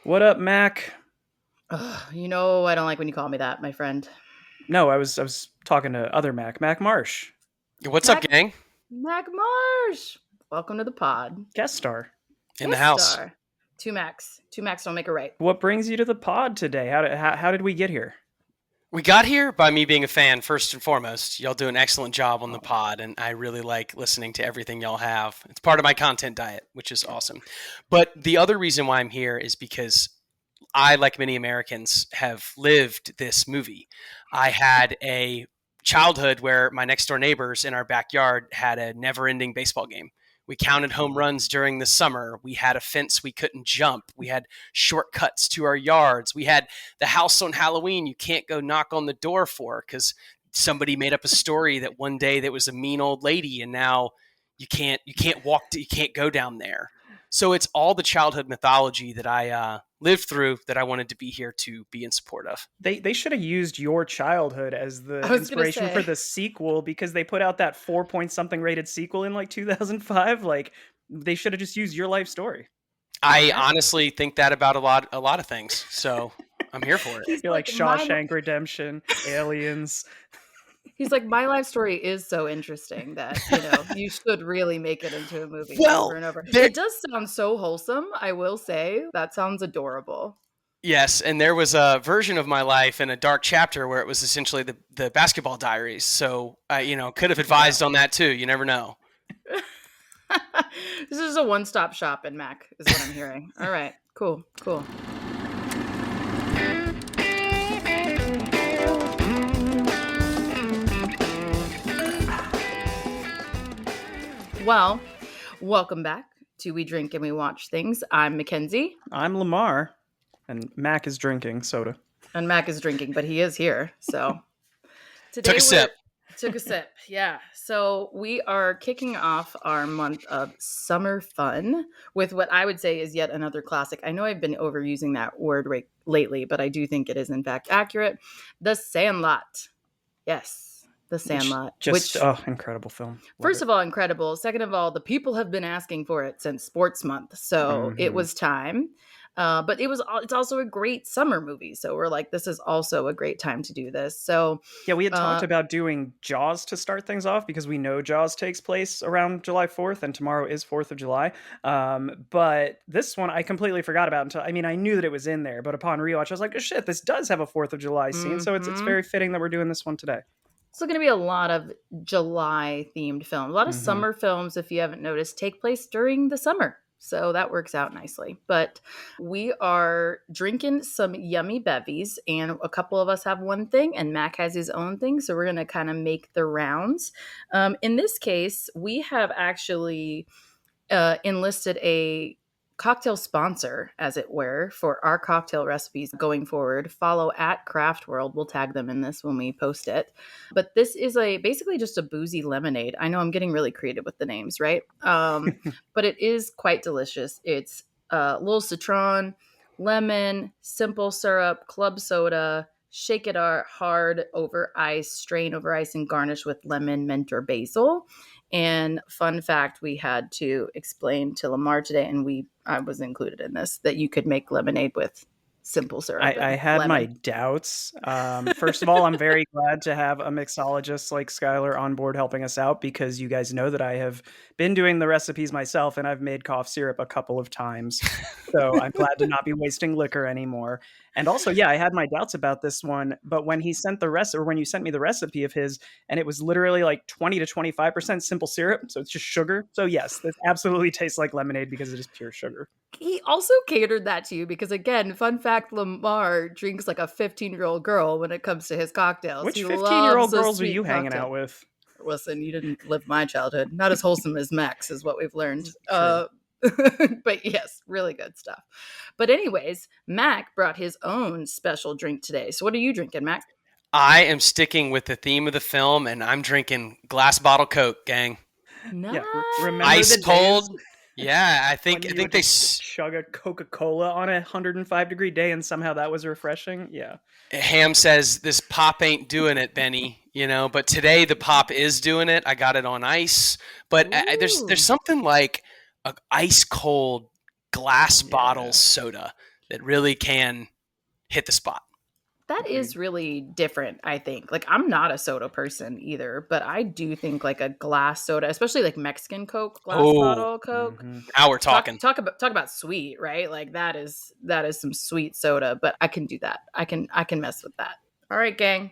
What up, Mac? Ugh, you know I don't like when you call me that, my friend. No, I was talking to other Mac, Mac Marsh, What's up, Mac gang? Mac Marsh. Welcome to the pod. guest star. In the Guest house. star. Two Macs. Two Macs don't make a right. What brings you to the pod today? How did we get here? We got here by me being a fan, first and foremost. Y'all do an excellent job on the Oh, pod, and I really like listening to everything y'all have. It's part of my content diet, which is awesome. But the other reason why I'm here is because I, like many Americans, have lived this movie. I had a childhood where my next door neighbors in our backyard had a never ending baseball game. We counted home runs during the summer. We had a fence we couldn't jump. We had shortcuts to our yards. We had the house on Halloween you can't go knock on the door for because somebody made up a story that one day there was a mean old lady and now you can't go down there. So it's all the childhood mythology that I lived through that I wanted to be here to be in support of. they should have used your childhood as I the was gonna inspiration for say. the sequel because they put out that 4 point something rated sequel in like 2005. Like they should have just used your life story. I Yeah. honestly think that about a lot of things. So I'm here for it. He's You're like like my Shawshank Redemption, Aliens. he's like my life story is so interesting that, you should really make it into a movie over Well, and over. there It does sound so wholesome, I will say. That sounds adorable. Yes, and there was a version of my life in a dark chapter where it was essentially the basketball diaries. So I, could have advised Wow. on that too. You never know. This is a one-stop shop in Mac, is what I'm hearing. All right, cool, cool. Well, welcome back to We Drink and We Watch Things. I'm Mackenzie, I'm Lamar, and Mac is drinking soda. and Mac is drinking, but he is here. So today Took a sip. took a sip. Yeah. So we are kicking off our month of summer fun with what I would say is yet another classic. I know I've been overusing that word lately, but I do think it is in fact accurate. The Sandlot. Yes, The Sandlot. Incredible film. First of all, incredible. Second of all, the people have been asking for it since Sports Month, so it was time. But it's also a great summer movie, so we're like, this is also a great time to do this. So Yeah, we had talked uh, about doing Jaws to start things off because we know Jaws takes place around July 4th and tomorrow is 4th of July. But this one I completely forgot about I knew that it was in there, but upon rewatch, I was like, oh shit, this does have a 4th of July scene. So it's mhm. very fitting that we're doing this one today. It's going to be a lot of July themed films. A lot of Mhm. summer films, if you haven't noticed, take place during the summer. So that works out nicely. But we are drinking some yummy bevies, and a couple of us have one thing, and Mac has his own thing. So we're going to kind of make the rounds. In this case, we have actually enlisted a cocktail sponsor, as it were, for our cocktail recipes going forward. Follow at Craft World. We'll tag them in this when we post it. But this is basically just a boozy lemonade. I know I'm getting really creative with the names, right? But it is quite delicious. It's a little citron, lemon, simple syrup, club soda. Shake it hard over ice, strain over ice, and garnish with lemon, mint, or basil. And fun fact, we had to explain to Lamar today, and I was included in this, that you could make lemonade with simple syrup I and had my lemon. doubts. First of all, I'm very glad to have a mixologist like Skylar on board helping us out because you guys know that I have been doing the recipes myself and I've made cough syrup a couple of times. So I'm glad to not be wasting liquor anymore. And also, yeah, I had my doubts about this one, but when he sent the rest or when you sent me the recipe of his, and it was literally like 20 to 25% simple syrup, so it's just sugar. So yes, this absolutely tastes like lemonade because it is pure sugar. He also catered that to you because, again, fun fact, Lamar drinks like a 15-year-old girl when it comes to his cocktails. Which He 15-year-old loves a girls are sweet you hanging cocktail. out with? Listen, you didn't live my childhood. Not as wholesome as Max is what we've learned. True. But yes, really good stuff. But anyways, Mac brought his own special drink today. So what are you drinking, Mac? I am sticking with the theme of the film, and I'm drinking glass bottle Coke, gang. Nice. Yeah, remember Ice the cold. days Yeah, I when think I you think would they. just chug a Coca-Cola on a 105-degree day and somehow that was refreshing? Yeah. Ham says this pop ain't doing it, Benny. But today the pop is doing it. I got it on ice, but there's Ooh. something like a ice cold glass bottle Yeah. soda that really can hit the spot. That is really different, I think. Like, I'm not a soda person either, but I do think like a glass soda, especially like Mexican Coke, glass bottle Coke. Now we're talking. Talk about sweet, right? Like that is some sweet soda, but I can do that. I can mess with that. All right, gang.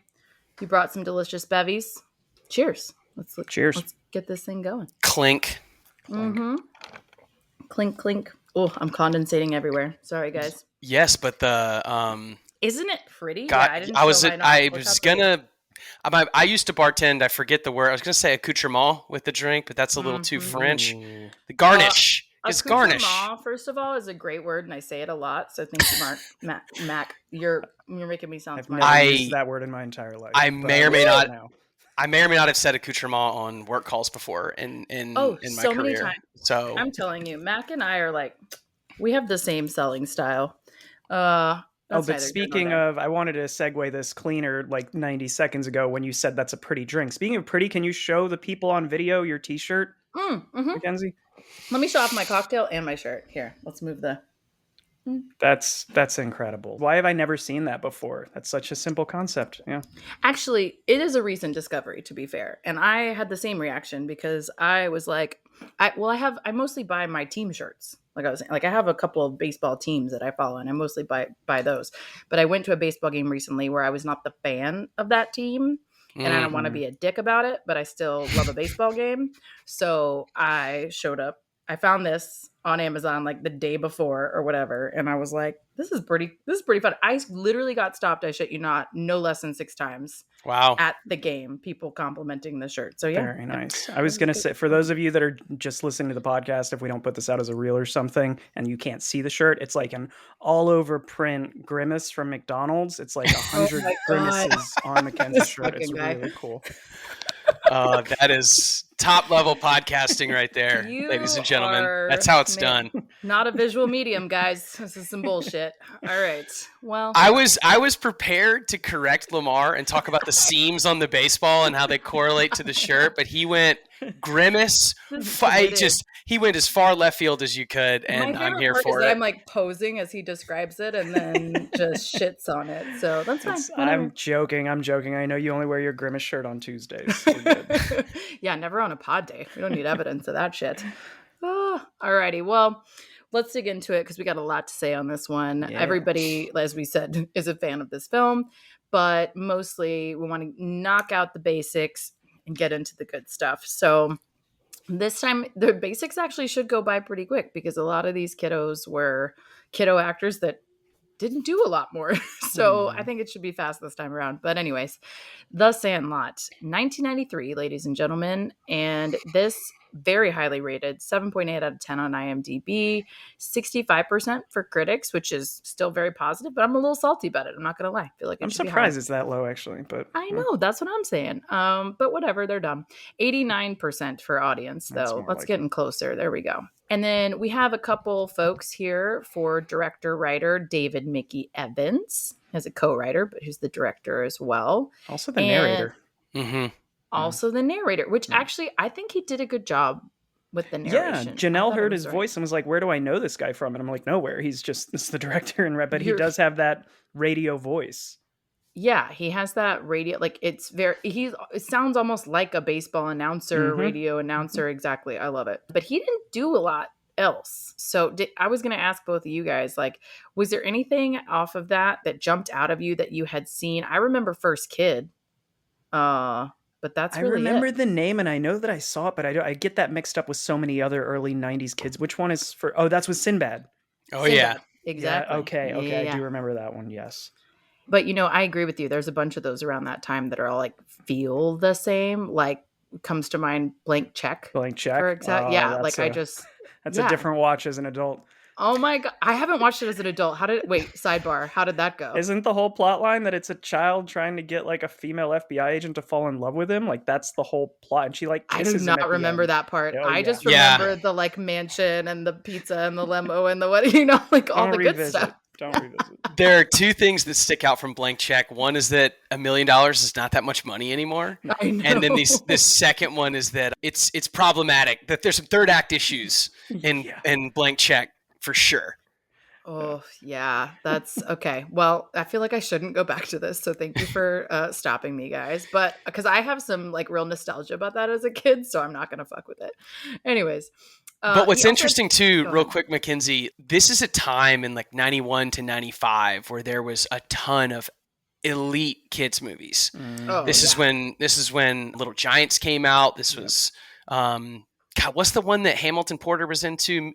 You brought some delicious bevies. Cheers. Cheers. Let's get this thing going. Clink. Mm-hmm. Clink, clink. Oh, I'm condensating everywhere. Sorry, guys. Yes, but the Isn't it pretty? God, Yeah, I was Look I how was pretty. gonna. I used to bartend. I forget the word. I was gonna say accoutrement with the drink, but that's a little too French. Ooh. The garnish is garnish. Accoutrement, first of all, is a great word, and I say it a lot. So thank you, Mac. You're making me sound I've smart. never used that word in my entire life. I but may or may will not. now. I may or may not have said accoutrement on work calls before in my so career. many times. So I'm telling you, Mac and I are like, we have the same selling style. But speaking of, I wanted to segue this cleaner like 90 seconds ago when you said that's a pretty drink. Speaking of pretty, can you show the people on video your t-shirt, Mackenzie? Let me show off my cocktail and my shirt. Here, let's move the... That's incredible. Why have I never seen that before? That's such a simple concept. Yeah. Actually, it is a recent discovery, to be fair. And I had the same reaction because I was like, I mostly buy my team shirts. Like I was saying, like I have a couple of baseball teams that I follow and I mostly buy those. But I went to a baseball game recently where I was not the fan of that team. And I don't want to be a dick about it, but I still love a baseball game. So I showed up. I found this on Amazon like the day before or whatever. And I was like, this is pretty fun. I literally got stopped, I shit you not, no less than 6 times. Wow. At the game, people complimenting the shirt. So yeah. Very nice. I was going to say, for those of you that are just listening to the podcast, if we don't put this out as a reel or something and you can't see the shirt, it's like an all over print grimace from McDonald's. It's like 100 grimaces on Mackenzie's shirt. It's really cool. That is top level podcasting right there, ladies and gentlemen. That's how it's done. Not a visual medium, guys. This is some bullshit. All right. Well, I was prepared to correct Lamar and talk about the seams on the baseball and how they correlate to the shirt, but he went grimace. He went as far left field as you could, and I'm here for it. I'm like posing as he describes it, and then just shits on it. So that's fine. I'm joking. I know you only wear your grimace shirt on Tuesdays. Yeah, never on a pod day. We don't need evidence of that shit. Alrighty. Well, let's dig into it because we got a lot to say on this one. Yeah. Everybody, as we said, is a fan of this film, but mostly we want to knock out the basics and get into the good stuff. So this time, the basics actually should go by pretty quick because a lot of these kiddos were kiddo actors that didn't do a lot more. So I think it should be fast this time around. But anyways, The Sandlot, 1993, ladies and gentlemen. And this very highly rated, 7.8 out of 10 on IMDb, 65% for critics, which is still very positive, but I'm a little salty about it. I'm not going to lie. I feel like I'm surprised it's that low, actually. But I know, that's what I'm saying. But whatever, they're dumb. 89% for audience, though. Let's get in closer. There we go. And then we have a couple folks here for director-writer David Mickey Evans as a co-writer, but who's the director as well. Also the narrator. Also the narrator, which actually I think he did a good job with the narration. Yeah, Janelle heard his voice and was like, where do I know this guy from? And I'm like, nowhere. This is the director, but he does have that radio voice. Yeah, he has that radio, like it sounds almost like a baseball announcer, radio announcer. Exactly. I love it. But he didn't do a lot else. So I was going to ask both of you guys, like, was there anything off of that jumped out of you that you had seen? I remember First Kid. But that's really I remember the name and I know that I saw it, but I get that mixed up with so many other early 90s kids. Which one is that's with Sinbad. Oh, Sinbad. Yeah. Exactly. Yeah, okay. Yeah. I do remember that one. Yes. But, I agree with you. There's a bunch of those around that time that are all like feel the same. Like comes to mind Blank Check. Blank Check. For exact. Yeah. Like that's a different watch as an adult. Oh my God. I haven't watched it as an adult. Sidebar. How did that go? Isn't the whole plot line that it's a child trying to get like a female FBI agent to fall in love with him? Like that's the whole plot. And she like kisses him. I do not remember that part. I just remember the like mansion and the pizza and the limo and the what, like all the good stuff. Don't revisit. There are two things that stick out from Blank Check. One is that $1 million is not that much money anymore. I know. And then the second one is that it's problematic, that there's some third act issues in Blank Check for sure. Oh, yeah. That's okay. Well, I feel like I shouldn't go back to this. So thank you for stopping me, guys. But because I have some like real nostalgia about that as a kid. So I'm not going to fuck with it. Anyways, But he what's also interesting too, go real ahead. quick, Mackenzie, this is a time in like 91 to 95 where there was a ton of elite kids movies. Oh, Mhm. yeah. This is when Little Giants came out. This Yep. was God, what's the one that Hamilton Porter was into?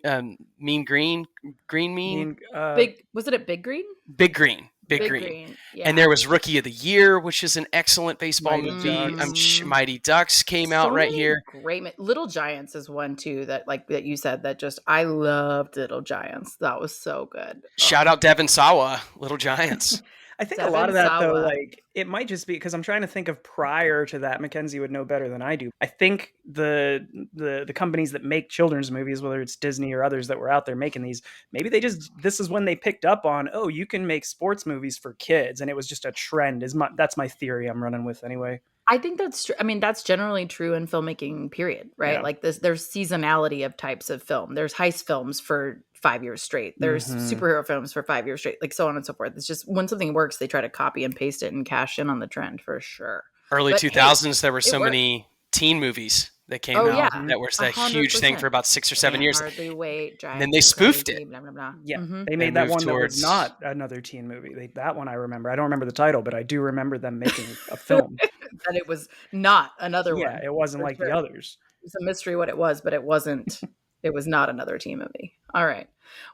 Mean Green, Green Mean, Mean, Was it a Big Green? Big Green, Big Big Green. Green. And Yeah. there was Rookie of the Year, which is an excellent baseball Mighty movie. Ducks. Mighty Ducks came out So right many here. great Little Giants is one too that like that you said that just I loved Little Giants. That was so good. Oh, Shout out Devon Sawa, Little Giants. I think a lot Devin of that though, Sawa. like it might just be because I'm trying to think of prior to that. Mackenzie would know better than I do. I think the companies that make children's movies, whether it's Disney or others that were out there making these, maybe they just this is when they picked up on, oh, you can make sports movies for kids, and it was just a trend. That's my theory I'm running with anyway. I think that's true. I mean, that's generally true in filmmaking, period, right? Yeah. Like there's seasonality of types of film. There's heist films for 5 years straight. There's Hmm. superhero films for 5 years straight, like so on and so forth. It's just when something works, they try to copy and paste it and cash in on the trend for sure. Early But hey, 2000s, there were it so worked. many teen movies that came Oh out yeah, that was a that hundred huge thing for percent. about 6 or 7 Can't years. hardly wait. And then Drive they me spoofed crazy. it Blah blah blah. Yeah, Mm-hmm. they and made that moved one that was towards. not another teen movie. That one I remember. I don't remember the title, but I do remember them making a film. That it was not another Yeah, one it wasn't for like the sure. others. It's a mystery what it was, but it wasn't. It was not another teen movie. All right.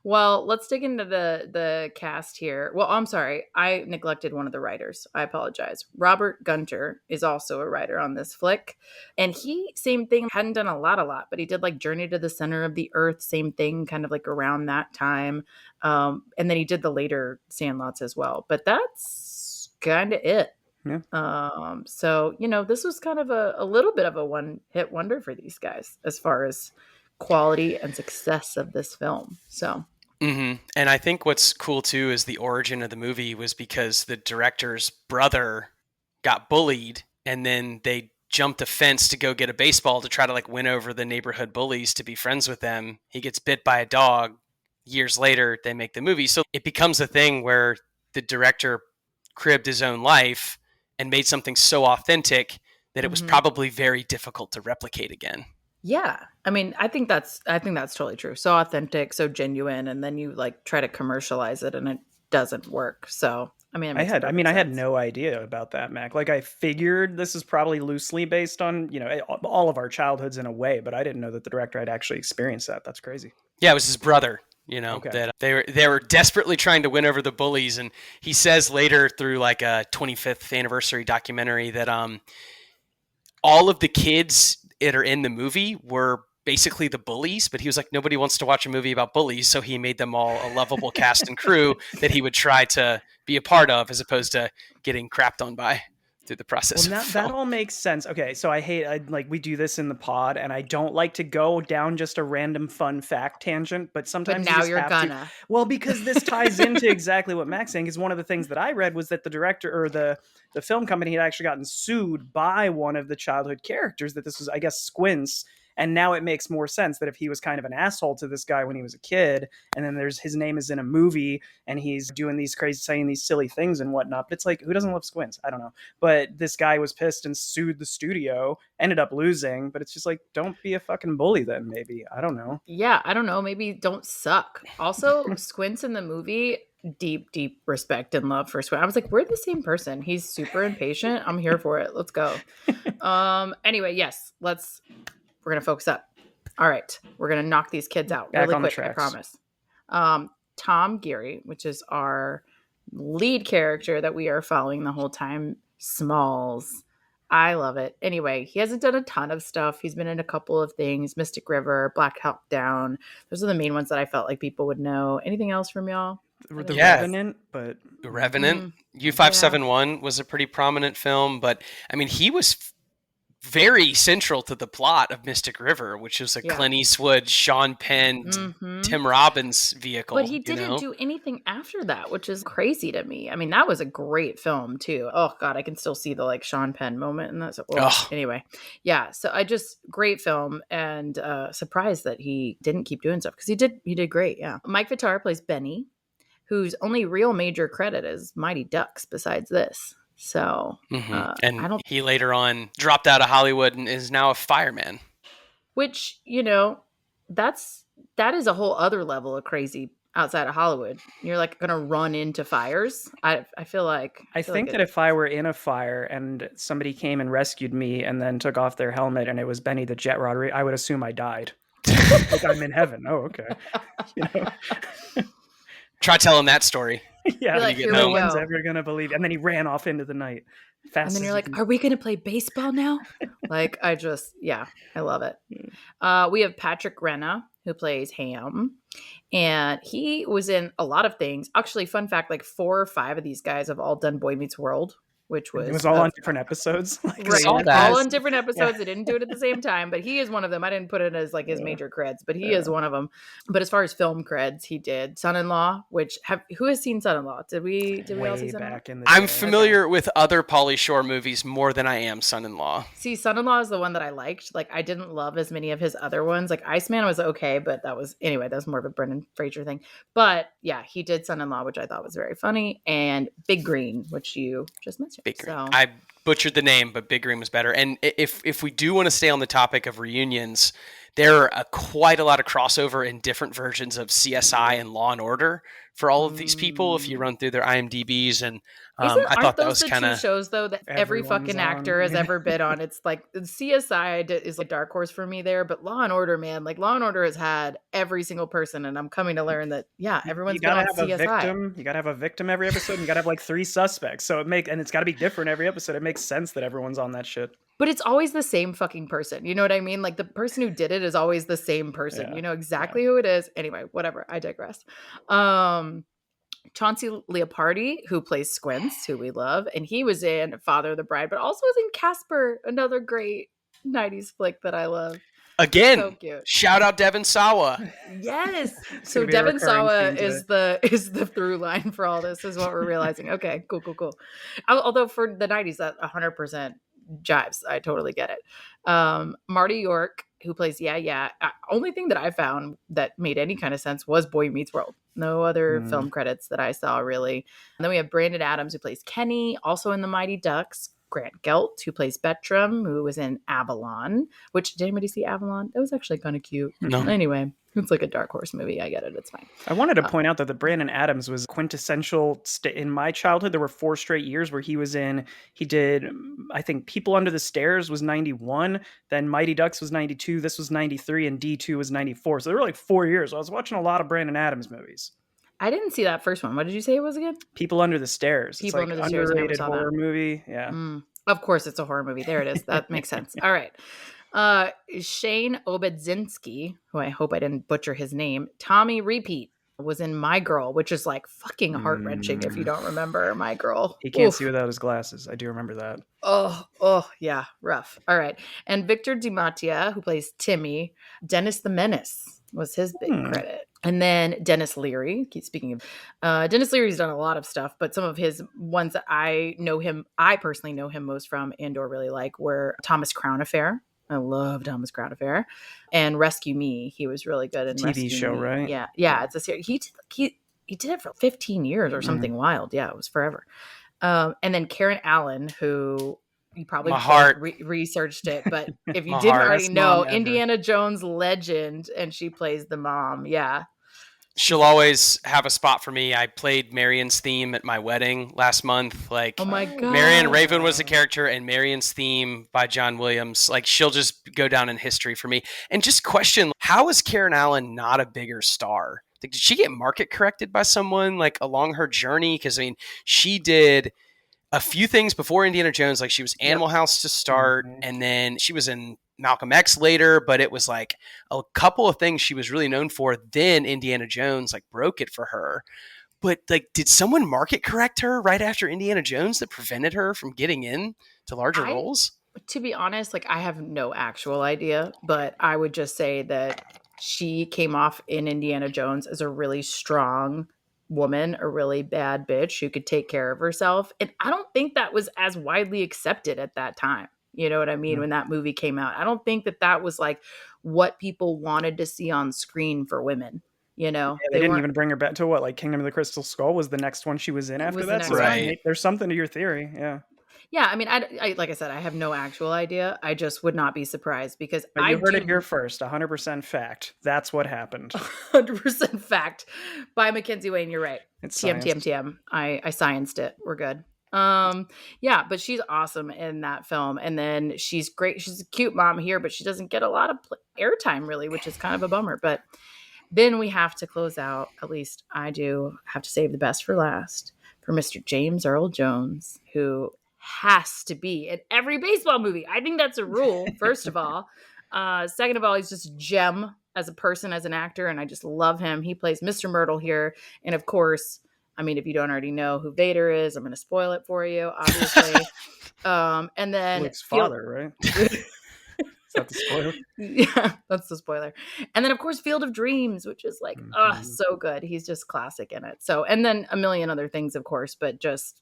Well, let's dig into the cast here. Well, I'm sorry, I neglected one of the writers. I apologize. Robert Gunter is also a writer on this flick, and he same thing hadn't done a lot, but he did like Journey to the Center of the Earth, same thing, kind of like around that time, and then he did the later Sandlots as well. But that's kind of it. Yeah. So this was kind of a little bit of a one hit wonder for these guys as far as quality and success of this film. So And I think what's cool too is the origin of the movie was because the director's brother got bullied, and then they jumped a fence to go get a baseball to try to like win over the neighborhood bullies to be friends with them. He gets bit by a dog. Years later, they make the movie. So it becomes a thing where the director cribbed his own life and made something so authentic that it was Mhm. probably very difficult to replicate again. yeah, I mean, I think that's totally true. So authentic, so genuine, and then you like try to commercialize it and it doesn't work. So I mean, it makes I perfect had sense. no idea about that, Mac. Like I figured this is probably loosely based on, all of our childhoods in a way, but I didn't know that the director had actually experienced that. That's crazy. Yeah, it was his brother, Okay. that they were desperately trying to win over the bullies, and he says later through like a 25th anniversary documentary that all of the kids that are in the movie were basically the bullies, but he was like, nobody wants to watch a movie about bullies, so he made them all a lovable cast and crew that he would try to be a part of, as opposed to getting crapped on by through the process Well, of the that film. all makes sense. Okay, so we do this in the pod, and I don't like to go down just a random fun fact tangent, but But sometimes you now just you're have to. gonna. Well, because this ties into exactly what Mac's saying. Is one of the things that I read was that the director or the film company had actually gotten sued by one of the childhood characters. That this was, I guess, Squints. And now it makes more sense that if he was kind of an asshole to this guy when he was a kid, and then there's his name is in a movie, and he's doing these crazy, saying these silly things and whatnot. But it's like, who doesn't love Squints? I don't know. But this guy was pissed and sued the studio, ended up losing. But it's just like, don't be a fucking bully then, maybe. I don't know. Yeah, I don't know. Maybe don't suck. Also, Squints in the movie, deep respect and love for Squint. I was like, we're the same person. He's super impatient. I'm here for it. Let's go. Anyway, yes, we're gonna focus up. All right, we're gonna knock these kids out Back really on the quick. I tracks. promise. Tom Geary, which is our lead character that we are following the whole time, Smalls. I love it. Anyway, he hasn't done a ton of stuff. He's been in a couple of things: Mystic River, Black Hawk Down. Those are the main ones that I felt like people would know. Anything else from y'all? The Yeah. Revenant, but The Revenant, Mm, U571 was a pretty prominent film, but I mean, he was very central to the plot of Mystic River, which was a Yeah. Clint Eastwood, Sean Penn, Mhm. Tim Robbins vehicle. But he didn't do anything after that, which is crazy to me. I mean, that was a great film too. Oh God, I can still see the like Sean Penn moment in that. So, Ugh. anyway, yeah. So great film, and surprised that he didn't keep doing stuff because he did great. Yeah. Mike Vittar plays Benny. whose only real major credit is Mighty Ducks besides this. So And I don't, he later on dropped out of Hollywood and is now a fireman. which, that is a whole other level of crazy outside of Hollywood. You're like going to run into fires. I feel like, I think that if I were in a fire and somebody came and rescued me and then took off their helmet and it was Benny the Jet Rodriguez, I would assume I died. Like I'm in heaven. Oh, okay. Try telling that story. Yeah, like, here no we one's go. ever gonna believe. And then he ran off into the night. Fast And then as you're you like, can. are we going to play baseball now? Like, I love it. We have Patrick Renna, who plays Ham. And he was in a lot of things. Actually, fun fact, like 4 or 5 of these guys have all done Boy Meets World, which was... It was all on different episodes. Like, right, saw that. all on different episodes. They didn't do it at the same time, but he is one of them. I didn't put it as like his major creds, but he is one of them. But as far as film creds, he did Son-in-Law, which who has seen Son-in-Law? Did we all see Son-in-Law? back in the I'm day. familiar with other Pauly Shore movies more than I am Son-in-Law. See, Son-in-Law is the one that I liked. Like, I didn't love as many of his other ones. Like, Iceman was okay, but that was more of a Brendan Fraser thing. But yeah, he did Son-in-Law, which I thought was very funny, and Big Green, which you just mentioned. Big Green. So. I butchered the name, but Big Green was better. And if we do want to stay on the topic of reunions, there are quite a lot of crossover in different versions of CSI and Law and Order for all of these people. If you run through their IMDb's, and I thought that was kind of shows though that every fucking actor has ever been on. It's like the CSI is like dark horse for me there, but Law and Order, man, like Law and Order has had every single person, and I'm coming to learn that everyone's been on CSI. Victim. You gotta have a victim every episode. And you gotta have like 3 suspects. So and it's gotta be different every episode. It makes sense that everyone's on that shit. But it's always the same fucking person. You know what I mean? Like the person who did it is always the same person. You know exactly who it is. Anyway, whatever. I digress. Chauncey Leopardi, who plays Squints, who we love, and he was in Father of the Bride, but also was in Casper, another great 90s flick that I love. Again, so cute. Shout out Devon Sawa. Yes. So Devon Sawa is the through line for all this, is what we're realizing. Okay, cool. Although for the 90s, that 100% jives. I totally get it. Marty York, who plays only thing that I found that made any kind of sense was Boy Meets World. No other film credits that I saw, really. And then we have Brandon Adams, who plays Kenny, also in The Mighty Ducks. Grant Gelt, who plays Bertram, who was in Avalon, which, did anybody see Avalon? It was actually kind of cute. No. Anyway, it's like a dark horse movie. I get it. It's fine. I wanted to point out that the Brandon Adams was quintessential. In my childhood, there were 4 straight years where he did, I think, People Under the Stairs was 91, then Mighty Ducks was 92, this was 93, and D2 was 94. So there were like 4 years. I was watching a lot of Brandon Adams movies. I didn't see that first one. What did you say it was again? People Under the Stairs. People Under the Stairs. Underrated horror movie. Yeah. Of course, it's a horror movie. There it is. That makes sense. All right. Shane Obedzinski, who I hope I didn't butcher his name. Tommy Repeat was in My Girl, which is like fucking heart-wrenching if you don't remember My Girl. He can't see without his glasses. I do remember that. Oh, yeah. Rough. All right. And Victor DiMattia, who plays Timmy. Dennis the Menace was his big credit. And then Dennis Leary, keep speaking of, Dennis Leary's done a lot of stuff, but some of his ones that I personally know him most from and or really like were Thomas Crown Affair. I love Thomas Crown Affair. And Rescue Me. He was really good in TV Rescue show, Me. right? Yeah. It's a series. He did it for 15 years or something wild. Yeah, it was forever. And then Karen Allen, who you probably researched it, but if you didn't already know, Indiana Jones legend, and she plays the mom. Yeah. She'll always have a spot for me. I played Marion's theme at my wedding last month. Like, oh my God. Marion Raven was the character, and Marion's theme by John Williams. Like, she'll just go down in history for me. And just question, how is Karen Allen not a bigger star? Like, did she get market corrected by someone like along her journey? Because I mean, she did a few things before Indiana Jones. Like, she was Animal House to start, and then she was in Malcolm X later, but it was like a couple of things she was really known for. Then Indiana Jones like broke it for her. But like, did someone market correct her right after Indiana Jones that prevented her from getting in to larger roles? To be honest, like, I have no actual idea, but I would just say that she came off in Indiana Jones as a really strong woman, a really bad bitch who could take care of herself. And I don't think that was as widely accepted at that time. You know what I mean? When that movie came out, I don't think that was like what people wanted to see on screen for women. You know, Yeah, they didn't even bring her back to what, like Kingdom of the Crystal Skull was the next one she was in after was the that. next So one. Right. there's something to your theory. Yeah. Yeah, I mean, I like I said, I have no actual idea. I just would not be surprised because But I you heard it do here first. 100% fact. That's what happened. 100% fact by Mackenzie Wayne. You're right. It's TM science. TM TM. I scienced it. We're good. Yeah, but she's awesome in that film, and then she's great. She's a cute mom here, but she doesn't get a lot of airtime really, which is kind of a bummer. But then we have to close out. At least I do have to save the best for last for Mr. James Earl Jones, who has to be in every baseball movie. I think that's a rule. First of all, second of all, he's just a gem as a person, as an actor, and I just love him. He plays Mr. Myrtle here, and of course, I mean, if you don't already know who Vader is, I'm going to spoil it for you, obviously. And then Luke's father, right? Is that the spoiler? Yeah, that's the spoiler. And then, of course, Field of Dreams, which is like, so good. He's just classic in it. So, and then a million other things, of course, but just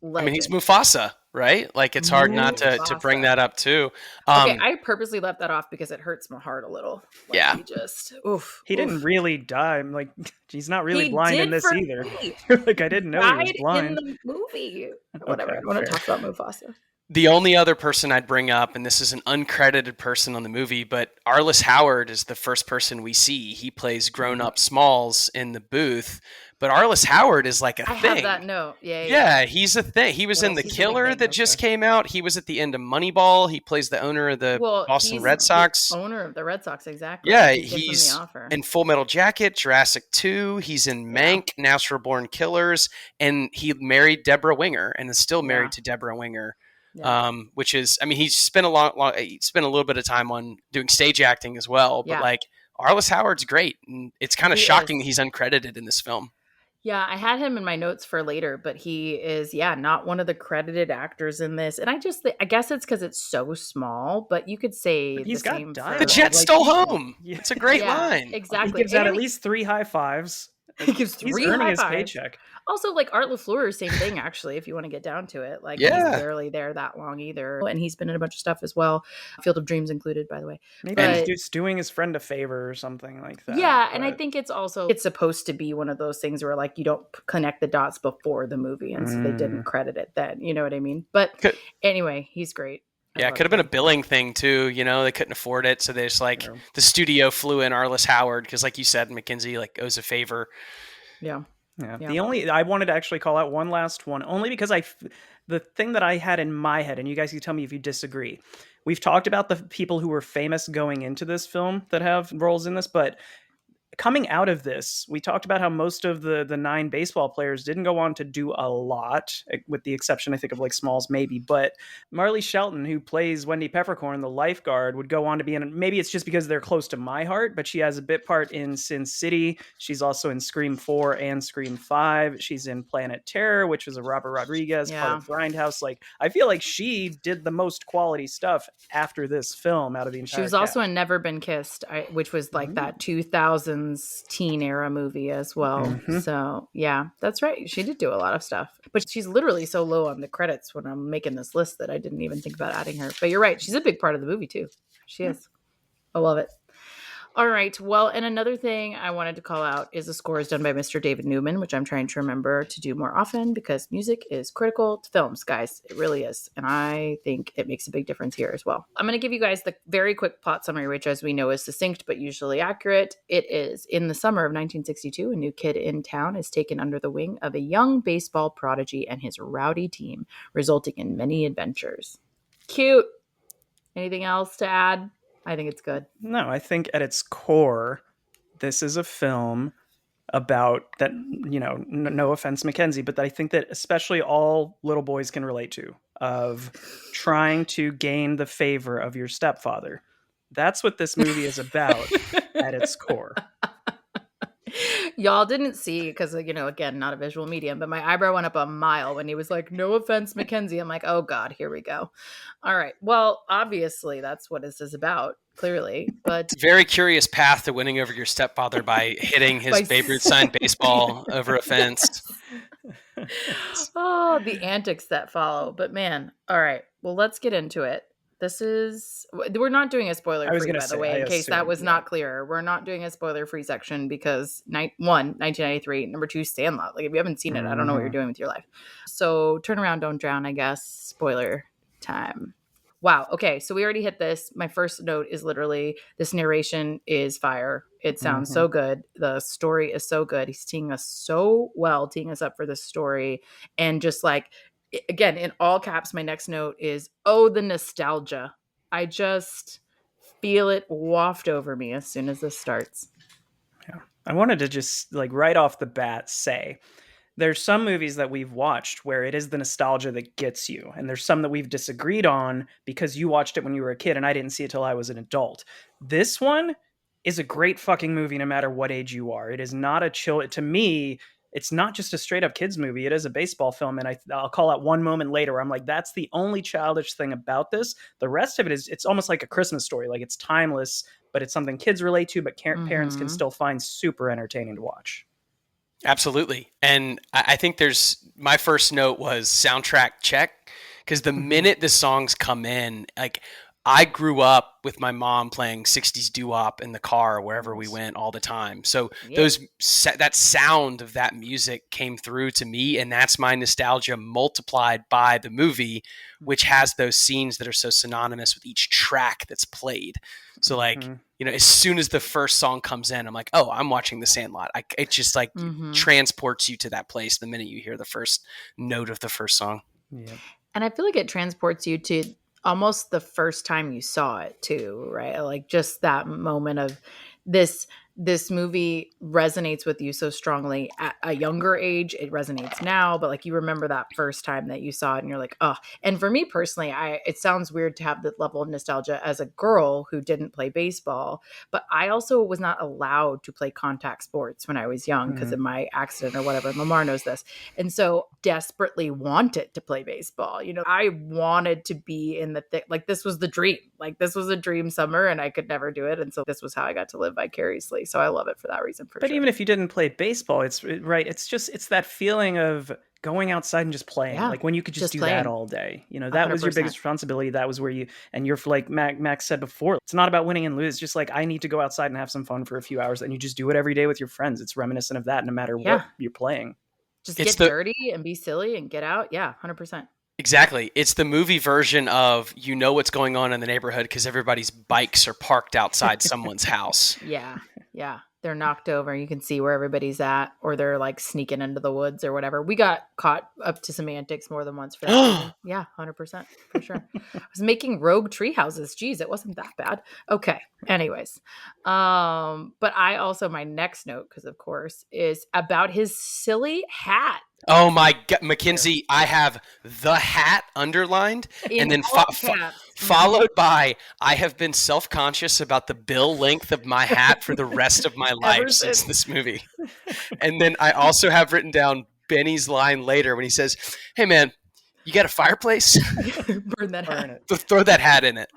legend. I mean, he's Mufasa, right? Like, it's hard not to bring that up too. Okay, I purposely left that off because it hurts my heart a little. Like, yeah. He just, oof. He didn't really die. Like, he's not really blind in this either. Like, I didn't know he was blind. In the movie. Whatever. I don't want to talk about Mufasa. The only other person I'd bring up, and this is an uncredited person on the movie, but Arliss Howard is the first person we see. He plays grown-up Smalls in the booth, but Arliss Howard is like a thing. I have that note. Yeah, he's a thing. He was in The Killer that just came out. He was at the end of Moneyball. He plays the owner of the Boston Red Sox. Owner of the Red Sox, exactly. Yeah, he's in Full Metal Jacket, Jurassic 2. He's in Mank, Natural Born Killers, and he married Deborah Winger and is still married to Deborah Winger. Yeah. Which is, I mean, he spent a little bit of time on doing stage acting as well. But like, Arliss Howard's great, and it's kind of shocking that he's uncredited in this film. Yeah, I had him in my notes for later, but he is, not one of the credited actors in this. And I guess it's because it's so small, but you could say he's the got same. The jet stole home. It's a great line. Exactly. He gives out at least 3 high fives. He gives 3 He's earning high his fives. paycheck. Also, like Art LaFleur, same thing, actually, if you want to get down to it. Like, he's barely there that long either. And he's been in a bunch of stuff as well. Field of Dreams included, by the way. Maybe he's just doing his friend a favor or something like that. Yeah, and I think it's supposed to be one of those things where, like, you don't connect the dots before the movie, and so they didn't credit it then. You know what I mean? But anyway, he's great. Yeah, it could have been a billing thing too. You know, they couldn't afford it, so they just the studio flew in Arliss Howard because, like you said, Mackenzie owes a favor. Yeah. I wanted to actually call out one last one, only because the thing that I had in my head, and you guys can tell me if you disagree. We've talked about the people who were famous going into this film that have roles in this, but coming out of this, we talked about how most of the 9 baseball players didn't go on to do a lot, with the exception, I think, of like Smalls maybe. But Marley Shelton, who plays Wendy Peppercorn, the lifeguard, would go on to be in, maybe it's just because they're close to my heart, but she has a bit part in Sin City. She's also in Scream 4 and Scream 5. She's in Planet Terror, which was a Robert Rodriguez part of Grindhouse. Like, I feel like she did the most quality stuff after this film out of the entire She was also in Never Been Kissed, which was like that 2000s teen era movie as well. So yeah, that's right. She did do a lot of stuff, but she's literally so low on the credits when I'm making this list that I didn't even think about adding her. But you're right. She's a big part of the movie too. She is. I love it. All right. Well, and another thing I wanted to call out is the score is done by Mr. David Newman, which I'm trying to remember to do more often because music is critical to films, guys. It really is. And I think it makes a big difference here as well. I'm going to give you guys the very quick plot summary, which, as we know, is succinct but usually accurate. It is in the summer of 1962, a new kid in town is taken under the wing of a young baseball prodigy and his rowdy team, resulting in many adventures. Cute. Anything else to add? I think it's good. No, I think at its core, this is a film about that, no offense, Mackenzie, but that I think that especially all little boys can relate to, of trying to gain the favor of your stepfather. That's what this movie is about at its core. Y'all didn't see, because, again, not a visual medium, but my eyebrow went up a mile when he was like, no offense, Mackenzie. I'm like, oh God, here we go. All right. Well, obviously that's what this is about, clearly, but it's a very curious path to winning over your stepfather by hitting his Babe Ruth signed baseball over a fence. Oh, the antics that follow. But man, all right. Well, let's get into it. This is, we're not doing a spoiler I was free, gonna by the say, I way, in case that assume, was yeah. not clear. We're not doing a spoiler free section because 1993, number 2, Sandlot. Like, if you haven't seen it, I don't know what you're Mhm. doing with your life. So turn around, don't drown, I guess. Spoiler time. Wow. Okay. So we already hit this. My first note is literally this narration is fire. It sounds Mhm. so good. The story is so good. He's teeing us so well, teeing us up for this story. And just like, again, in all caps, my next note is, oh, the nostalgia. I just feel it waft over me as soon as this starts. Yeah. I wanted to just, like, right off the bat say, there's some movies that we've watched where it is the nostalgia that gets you, and there's some that we've disagreed on because you watched it when you were a kid and I didn't see it till I was an adult. This one is a great fucking movie no matter what age you are. It is not a chill, to me, it's not just a straight up kids movie. It is a baseball film, and I'll call out one moment later where I'm like, that's the only childish thing about this. The rest of it is, it's almost like a Christmas story. Like, it's timeless, but it's something kids relate to, but parents can Mm-hmm. still find super entertaining to watch. Absolutely. And I think there's my first note was soundtrack check, because the Mhm. minute the songs come in, like I grew up with my mom playing 60s doo-wop in the car wherever we Nice. went all the time. So Yeah. that sound of that music came through to me, and that's my nostalgia multiplied by the movie, which Mm-hmm. has those scenes that are so synonymous with each track that's played. So like, Mhm. as soon as the first song comes in, I'm like, oh, I'm watching The Sandlot. It just like Mm-hmm. transports you to that place the minute you hear the first note of the first song. Yep. And I feel like it transports you to almost the first time you saw it too, right? Like, just that moment of this this movie resonates with you so strongly at a younger age. It resonates now, but like, you remember that first time that you saw it and you're like, oh. And for me personally, I it sounds weird to have that level of nostalgia as a girl who didn't play baseball, but I also was not allowed to play contact sports when I was young because Mhm. of my accident or whatever. Lamar knows this. And so desperately wanted to play baseball. I wanted to be in the like, this was the dream. Like, this was a dream summer and I could never do it. And so this was how I got to live vicariously. So I love it for that reason, for But sure. even if you didn't play baseball, right, it's just, it's that feeling of going outside and just playing. Yeah. Like, when you could just Just do that playing all day. That was your 100%. biggest responsibility. That was where you, and you're like Max said before, it's not about winning and lose. Just like, I need to go outside and have some fun for a few hours, and you just do it every day with your friends. It's reminiscent of that, no matter what Yeah. you're playing. Just It's get the dirty and be silly and get out. Yeah. 100%. Exactly. It's the movie version of what's going on in the neighborhood because everybody's bikes are parked outside someone's house. Yeah. Yeah. They're knocked over. You can see where everybody's at, or they're like sneaking into the woods or whatever. We got caught up to some antics more than once for that reason. Yeah, 100% for sure. I was making rogue tree houses. Geez, it wasn't that bad. Okay. Anyways. But I also, my next note, because of course, is about his silly hat Oh my God, Mackenzie, I have the hat underlined, in and then all caps. Mhm. followed by I have been self-conscious about the bill length of my hat for the rest of my life Ever since since. this movie. And then I also have written down Benny's line later when he says, "Hey man, you got a fireplace? Burn that Burn hat. it. Throw that hat in it."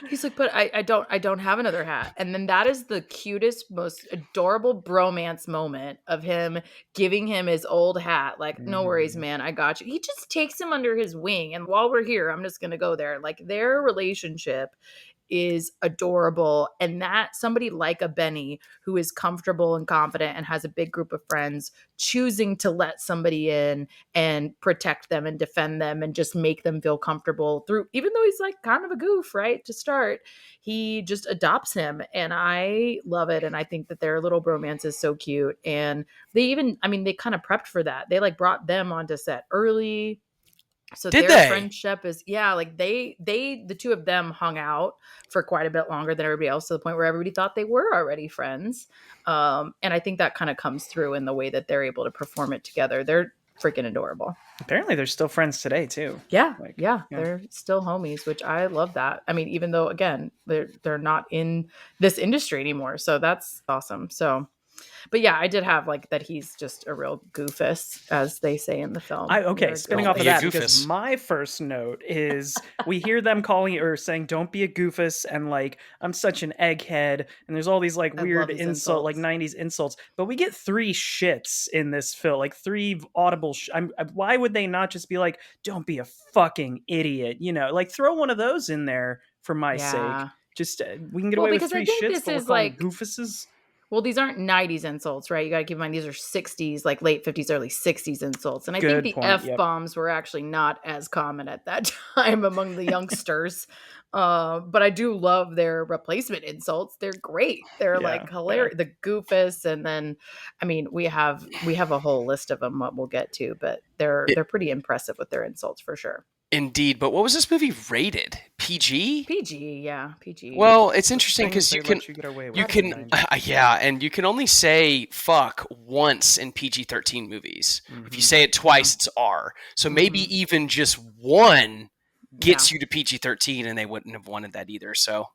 He's like, but I don't have another hat. And then that is the cutest, most adorable bromance moment of him giving him his old hat. Like, no worries, Mhm. man, I got you. He just takes him under his wing. And while we're here, I'm just gonna go there. Like, their relationship is adorable. And that somebody like a Benny who is comfortable and confident and has a big group of friends choosing to let somebody in and protect them and defend them and just make them feel comfortable through, even though he's like kind of a goof, right? To start, he just adopts him. And I love it. And I think that their little bromance is so cute. And they even, I mean, they kind of prepped for that. They like brought them onto set early, so Did their they? friendship is, yeah, like the two of them hung out for quite a bit longer than everybody else, to the point where everybody thought they were already friends. And I think that kind of comes through in the way that they're able to perform it together. They're freaking adorable. Apparently, they're still friends today too. Yeah, Like, yeah, yeah. they're still homies, which I love that. I mean, even though again they're not in this industry anymore, so that's awesome. So But yeah, I did have like that he's just a real goofus, as they say in the film. Okay, You're a spinning Don't off of be a goofus. that, because goofus. my first note is we hear them calling or saying, "Don't be a goofus," and like, "I'm such an egghead," and there's all these like I love weird these insult, like insults. '90s insults. But we get three shits in this film, like three audible. Why would they not just be like, "Don't be a fucking idiot," you know? Like, throw one of those in there for my sake. Yeah. Just we can get Well, away with because I three think shits, this but we're is calling like, goofuses. well, these aren't '90s insults, right? You got to keep in mind these are '60s, like late '50s, early '60s insults, and I think Good the point. F Yep. bombs were actually not as common at that time among the youngsters. But I do love their replacement insults. They're great. They're Yeah. like Fair. hilarious. The goofus, and then, I mean, we have a whole list of them. What we'll get to, but they're It, they're pretty impressive with their insults for sure. indeed. But what was this movie rated? PG? PG, yeah, PG. Well, it's The interesting things because they let you get away you with Gotta in the be. can, 90s. yeah, and you can only say fuck once in PG-13 movies. If you Hmm. say it Yeah. twice, it's R. So maybe Hmm. even just one Yeah. gets you to PG-13, and they wouldn't have wanted that either. So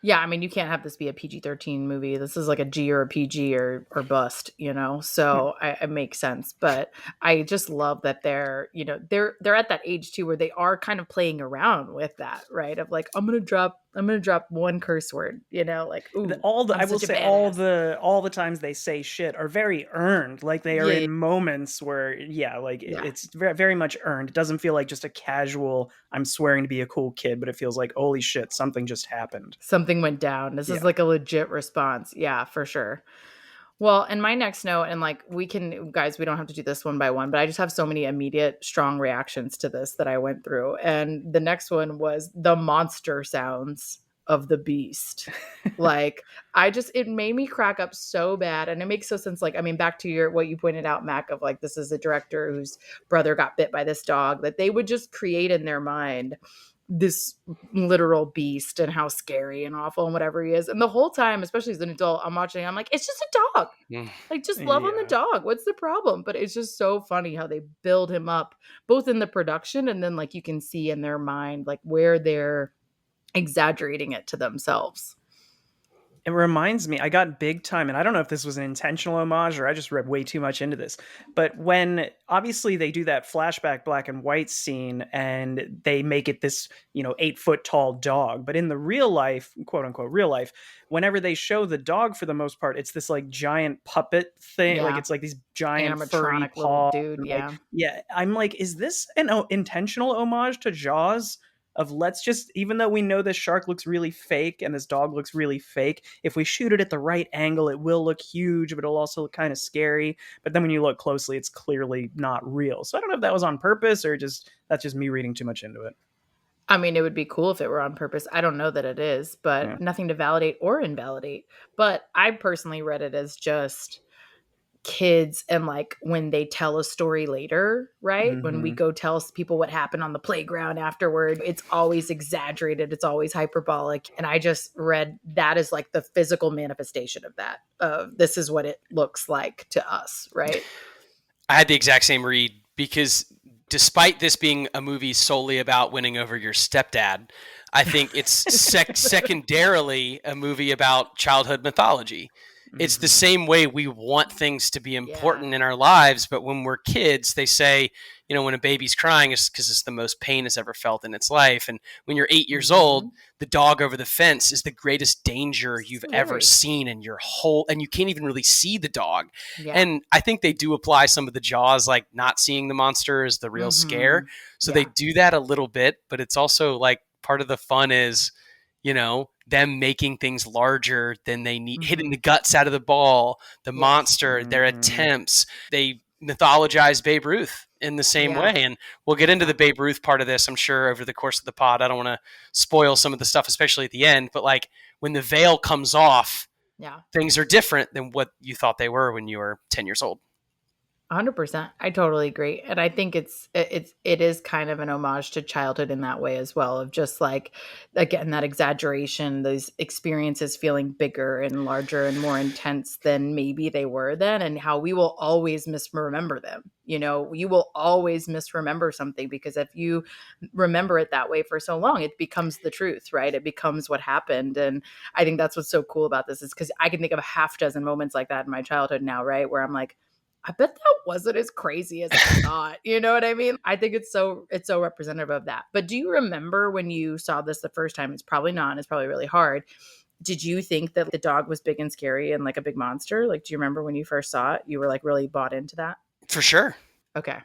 Yeah, I mean, you can't have this be a PG-13 movie. This is like a G or a PG or bust, you know. Hmm. So it makes sense. But I just love that they're at that age too where they are kind of playing around with that, right? Of like, I'm gonna drop one curse word, like, ooh, I'm I will such a say badass. all the times they say shit are very earned. Like they are Yeah, in moments where like yeah. it's very, very much earned. It doesn't feel like just a casual I'm swearing to be a cool kid, but it feels like holy shit, something just happened. Something went down. This is Yeah. like a legit response. Yeah, for sure. Well, and my next note, and like guys, we don't have to do this one by one, but I just have so many immediate, strong reactions to this that I went through. And the next one was the monster sounds of the beast. Like, it made me crack up so bad. And it makes so sense. Like, I mean, back to what you pointed out, Mac, of like, this is a director whose brother got bit by this dog, that they would just create in their mind this literal beast and how scary and awful and whatever he is. And the whole time, especially as an adult, I'm watching, I'm like, it's just a dog. mm, Like, just love on the Yeah. dog. What's the problem? But it's just so funny how they build him up, both in the production and then, like, you can see in their mind, like, where they're exaggerating it to themselves. It reminds me, I got big time, and I don't know if this was an intentional homage or I just read way too much into this. But when obviously they do that flashback black and white scene and they make it this, 8 foot tall dog. But in the real life, quote unquote, real life, whenever they show the dog for the most part, it's this like giant puppet thing. Like Yeah. it's like these giant furry Animatronic little paws. dude. And like, Yeah. yeah, I'm like, is this an intentional homage to Jaws? Of let's just, even though we know this shark looks really fake and this dog looks really fake, if we shoot it at the right angle it will look huge, but it'll also look kind of scary. But then when you look closely it's clearly not real. So I don't know if that was on purpose or just that's just me reading too much into it. I mean, it would be cool if it were on purpose. I don't know that it is, but Yeah. nothing to validate or invalidate. But I personally read it as just kids, and like when they tell a story later, right? When we Hmm. go tell people what happened on the playground afterward, it's always exaggerated, it's always hyperbolic. And I just read that as like the physical manifestation of that. This is what it looks like to us, right? I had the exact same read because despite this being a movie solely about winning over your stepdad, I think it's secondarily a movie about childhood mythology. It's the Hmm. same way we want things to be Yeah. important in our lives, but when we're kids, they say, when a baby's crying, it's because it's the most pain it's ever felt in its life. And when you're 8 years old, Hmm. the dog over the fence is the greatest danger you've ever Scary. seen in your whole, and you can't even really see the dog. Yeah. And I think they do apply some of the Jaws, like not seeing the monster is the real scare. Hmm. So they Yeah. do that a little bit, but it's also like part of the fun is, them making things larger than they need, hitting Hmm. the guts out of the ball, the Yes. monster, their Hmm. attempts. They mythologize Babe Ruth in the same Yeah. way. And we'll get into Yeah. the Babe Ruth part of this, I'm sure, over the course of the pod. I don't want to spoil some of the stuff, especially at the end, but like when the veil comes off, Yeah. things are different than what you thought they were when you were 10 years old. 100%. I totally agree. And I think it is kind of an homage to childhood in that way as well, of just like, again, that exaggeration, those experiences feeling bigger and larger and more intense than maybe they were then, and how we will always misremember them. You know, you will always misremember something because if you remember it that way for so long, it becomes the truth, right? It becomes what happened. And I think that's what's so cool about this, is because I can think of a half dozen moments like that in my childhood now, right? Where I'm like, I bet that wasn't as crazy as I thought. You know what I mean? I think it's so representative of that. But do you remember when you saw this the first time? It's probably not. It's probably really hard. Did you think that the dog was big and scary and like a big monster? Like, do you remember when you first saw it? You were like really bought into that? For sure. Okay.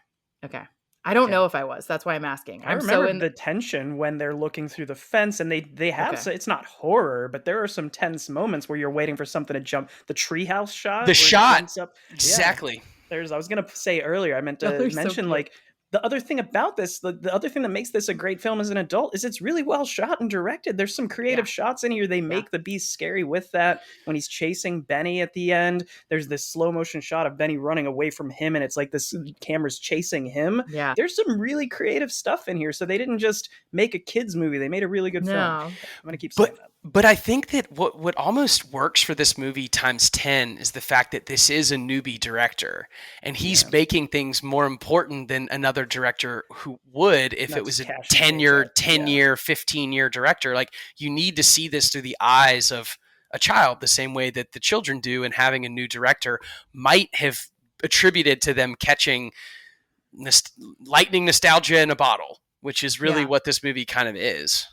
Okay. I don't Yeah. know if I was. That's why I'm asking. I I'm remember so in. the tension when they're looking through the fence, and they have Okay. it's not horror, but there are some tense moments where you're waiting for something to jump. The treehouse shot, The where he shot. jumps up. Yeah, Exactly. I was gonna say earlier, I meant Oh, to they're so mention cute. like the other thing about this, the other thing that makes this a great film as an adult is it's really well shot and directed. There's some Yeah. creative shots in here. They Yeah. make the beast scary with that. When he's chasing Benny at the end, there's this slow motion shot of Benny running away from him, and it's like this camera's chasing him. Yeah. There's some really creative stuff in here. So they didn't just make a kids movie; they made a really good film. No. I'm gonna keep saying that. But I think that what almost works for this movie times 10 is the fact that this is a newbie director, and he's Yeah. making things more important than another director who would if it That's was a cash 10-year, paycheck, yeah. 10-year, 15-year director. Like, you need to see this through the eyes of a child the same way that the children do, and having a new director might have attributed to them catching lightning nostalgia in a bottle, which is really Yeah. what this movie kind of is.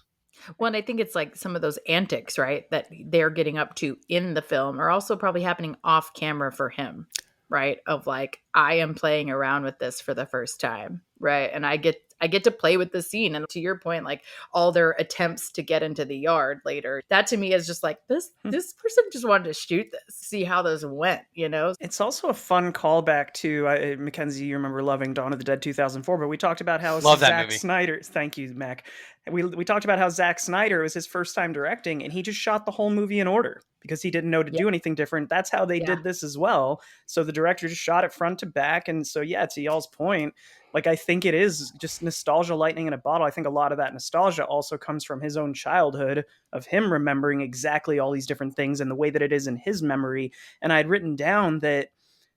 Well, and I think it's like some of those antics, right, that they're getting up to in the film are also probably happening off camera for him, right? Of like, I am playing around with this for the first time, right? And I get to play with the scene. And to your point, like all their attempts to get into the yard later, that to me is just like, this person just wanted to shoot this, see how those went, you know? It's also a fun callback to Mackenzie. You remember loving Dawn of the Dead 2004, but we talked about how Love that Zack movie. Snyder. Thank you, Mac. We talked about how Zack Snyder was his first time directing, and he just shot the whole movie in order because he didn't know to do anything different. That's how they did this as well. So the director just shot it front to back, and so yeah, to y'all's point, like I think it is just nostalgia, lightning in a bottle. I think a lot of that nostalgia also comes from his own childhood, of him remembering exactly all these different things and the way that it is in his memory. And I had written down that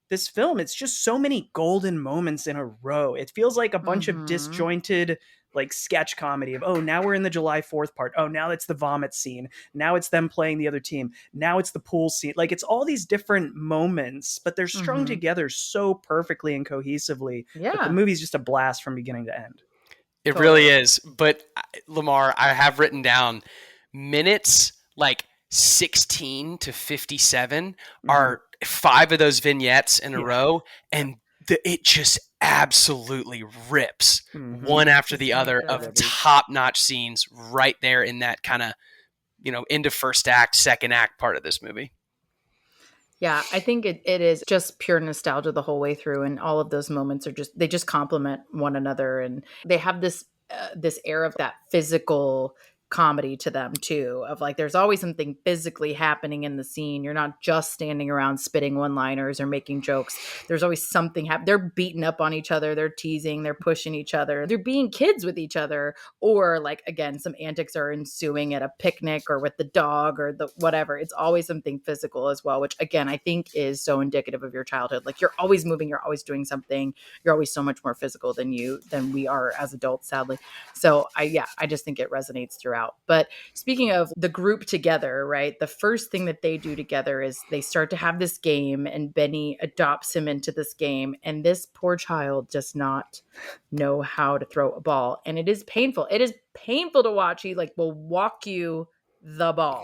this film, it's just so many golden moments in a row. It feels like a bunch of disjointed like sketch comedy of, oh, now we're in the July 4th part. Oh, now it's the vomit scene. Now it's them playing the other team. Now it's the pool scene. Like, it's all these different moments, but they're strung together so perfectly and cohesively. Yeah. That the movie's just a blast from beginning to end. It really is. But Lamar, I have written down minutes like 16 to 57 are 5 of those vignettes in a row, and it just absolutely rips one after the other of top-notch scenes right there in that kind of, end of first act, second act part of this movie. Yeah, I think it is just pure nostalgia the whole way through, and all of those moments are they just complement one another, and they have this air of that physical comedy to them too, of like there's always something physically happening in the scene. You're not just standing around spitting one-liners or making jokes. There's always something happening. They're beating up on each other, they're teasing, they're pushing each other, they're being kids with each other, or like, again, some antics are ensuing at a picnic or with the dog or the whatever. It's always something physical as well, which again I think is so indicative of your childhood. Like, you're always moving, you're always doing something, you're always so much more physical than we are as adults, sadly. So I just think it resonates throughout. But speaking of the group together, right, the first thing that they do together is they start to have this game, and Benny adopts him into this game, and this poor child does not know how to throw a ball, and it is painful to watch. He like will walk you the ball.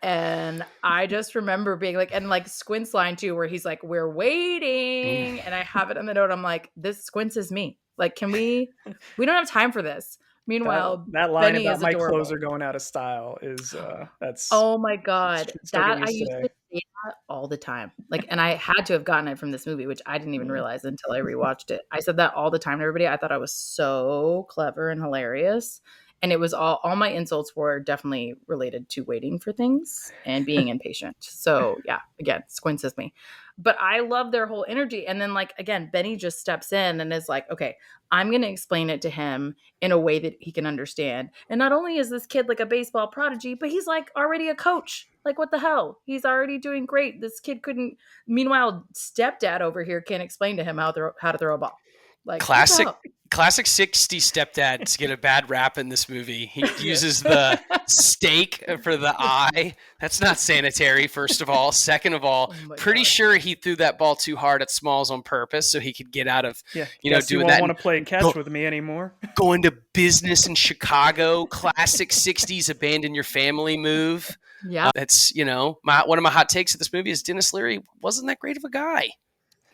And I just remember being like, and like Squint's line too, where he's like, we're waiting. And I have it on the note. I'm like, this Squints is me. Like, we don't have time for this. Meanwhile, that line Benny about is my adorable. clothes are going out of style is that's oh my god, that I used used to say that all the time. Like, and I had to have gotten it from this movie, which I didn't even realize until I rewatched it. I said that all the time to everybody. I thought I was so clever and hilarious. And it was all my insults were definitely related to waiting for things and being impatient. So yeah, again, Squint is me. But I love their whole energy. And then like, again, Benny just steps in and is like, okay, I'm going to explain it to him in a way that he can understand. And not only is this kid like a baseball prodigy, but he's like already a coach. Like, what the hell? He's already doing great. This kid couldn't. Meanwhile, stepdad over here can't explain to him how to throw a ball. Like, what the Classic hell? classic 60 stepdads get a bad rap in this movie. He uses the steak for the eye. That's not sanitary, first of all. Second of all, Oh my pretty God. sure he threw that ball too hard at Smalls on purpose so he could get out of, Yeah, doing you won't that. want to play catch with me anymore. Going to business in Chicago, classic 60s abandon your family move. Yeah. That's, one of my hot takes of this movie is Dennis Leary wasn't that great of a guy.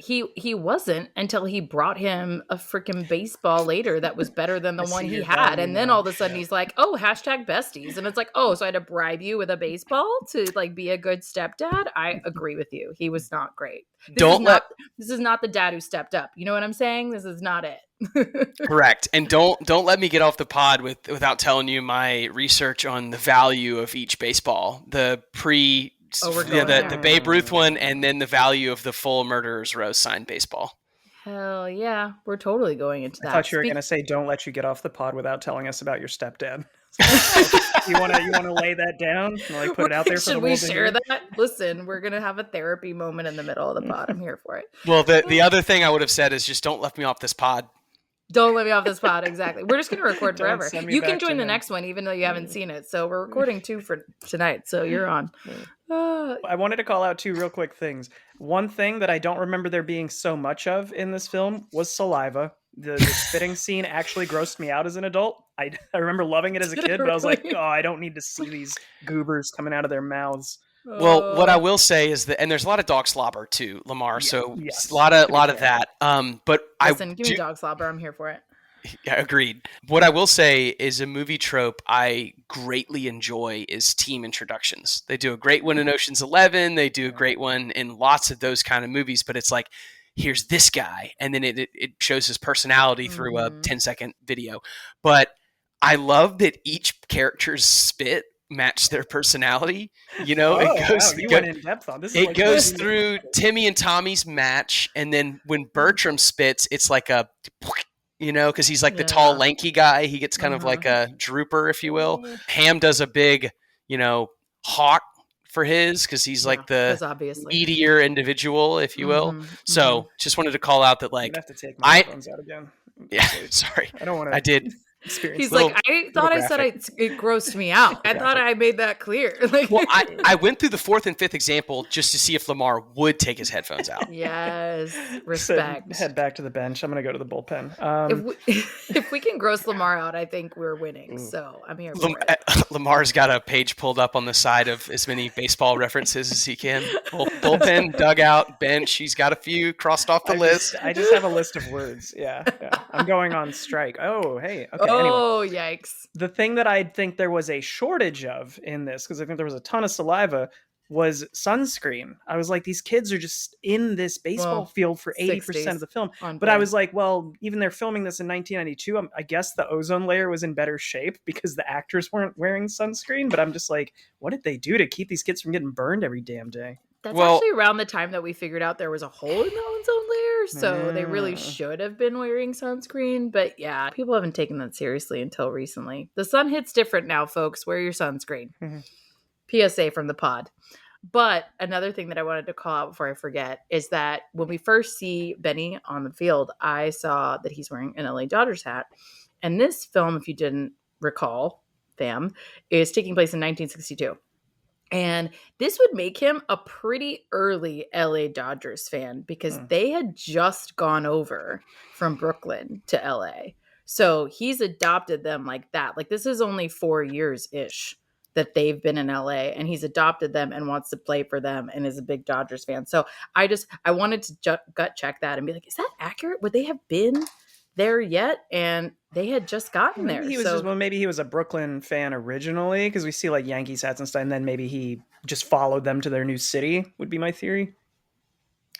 He wasn't until he brought him a freaking baseball later that was better than the one he had. And then all of a sudden he's like, oh, hashtag besties. And it's like, oh, so I had to bribe you with a baseball to like be a good stepdad? I agree with you. He was not great. This is not the dad who stepped up. You know what I'm saying? This is not it. Correct. And don't let me get off the pod without telling you my research on the value of each baseball. The the Babe Ruth one, and then the value of the full Murderer's Row signed baseball. Hell yeah, we're totally going into that. I thought you were going to say, "Don't let you get off the pod without telling us about your stepdad." you want to lay that down, and, like put it out there for the world. Should we share that? Listen, we're gonna have a therapy moment in the middle of the pod. I'm here for it. Well, the other thing I would have said is just don't let me off this pod. Don't let me off this pod. Exactly. We're just going to record forever. You can join the next one, even though you haven't seen it. So we're recording 2 for tonight. So you're on. I wanted to call out 2 real quick things. One thing that I don't remember there being so much of in this film was saliva. The spitting scene actually grossed me out as an adult. I remember loving it as a kid, but I was like, oh, I don't need to see these goobers coming out of their mouths. Well, what I will say is that, and there's a lot of dog slobber too, Lamar. Yeah, so yes. a lot of that. But listen, give me dog slobber. I'm here for it. Yeah, agreed. What I will say is a movie trope I greatly enjoy is team introductions. They do a great one in Ocean's 11. They do a great one in lots of those kind of movies. But it's like, here's this guy, and then it shows his personality through a 10-second video. But I love that each character's spit match their personality. You went in depth on this. It goes through Timmy and Tommy's match, and then when Bertram spits, it's like a, because he's like the tall, lanky guy. He gets kind of like a drooper, if you will. Ham does a big, hawk for his, because he's like the meatier individual, if you will. So just wanted to call out that, like, I'm gonna have to take my headphones out again. Yeah, sorry. I don't want to. I did. He's like, I thought I said it grossed me out. I thought I made that clear. Well, I went through the 4th and 5th example just to see if Lamar would take his headphones out. Yes, respect. Head back to the bench. I'm going to go to the bullpen. If we can gross Lamar out, I think we're winning. So I'm here for it. Lamar's got a page pulled up on the side of as many baseball references as he can. Bullpen, dugout, bench. He's got a few crossed off the list. I just have a list of words. Yeah. I'm going on strike. Oh, hey. Okay. Oh, anyway, yikes. The thing that I think there was a shortage of in this, because I think there was a ton of saliva, was sunscreen. I was like, these kids are just in this baseball field for 80% of the film. But I was like, well, even they're filming this in 1992, I guess the ozone layer was in better shape because the actors weren't wearing sunscreen. But I'm just like, what did they do to keep these kids from getting burned every damn day? That's actually around the time that we figured out there was a hole in the ozone layer, so they really should have been wearing sunscreen. But yeah, people haven't taken that seriously until recently. The sun hits different now, folks. Wear your sunscreen. PSA from the pod. But another thing that I wanted to call out before I forget is that when we first see Benny on the field, I saw that he's wearing an LA Dodgers hat. And this film, if you didn't recall, fam, is taking place in 1962. And this would make him a pretty early LA Dodgers fan because they had just gone over from Brooklyn to LA. So he's adopted them like that. Like, this is only 4 years-ish that they've been in LA, and he's adopted them and wants to play for them and is a big Dodgers fan. So I wanted to gut check that and be like, is that accurate? Would they have been there yet? And they had just gotten there. Maybe he was a Brooklyn fan originally, because we see like Yankees hats and stuff, and then maybe he just followed them to their new city, would be my theory.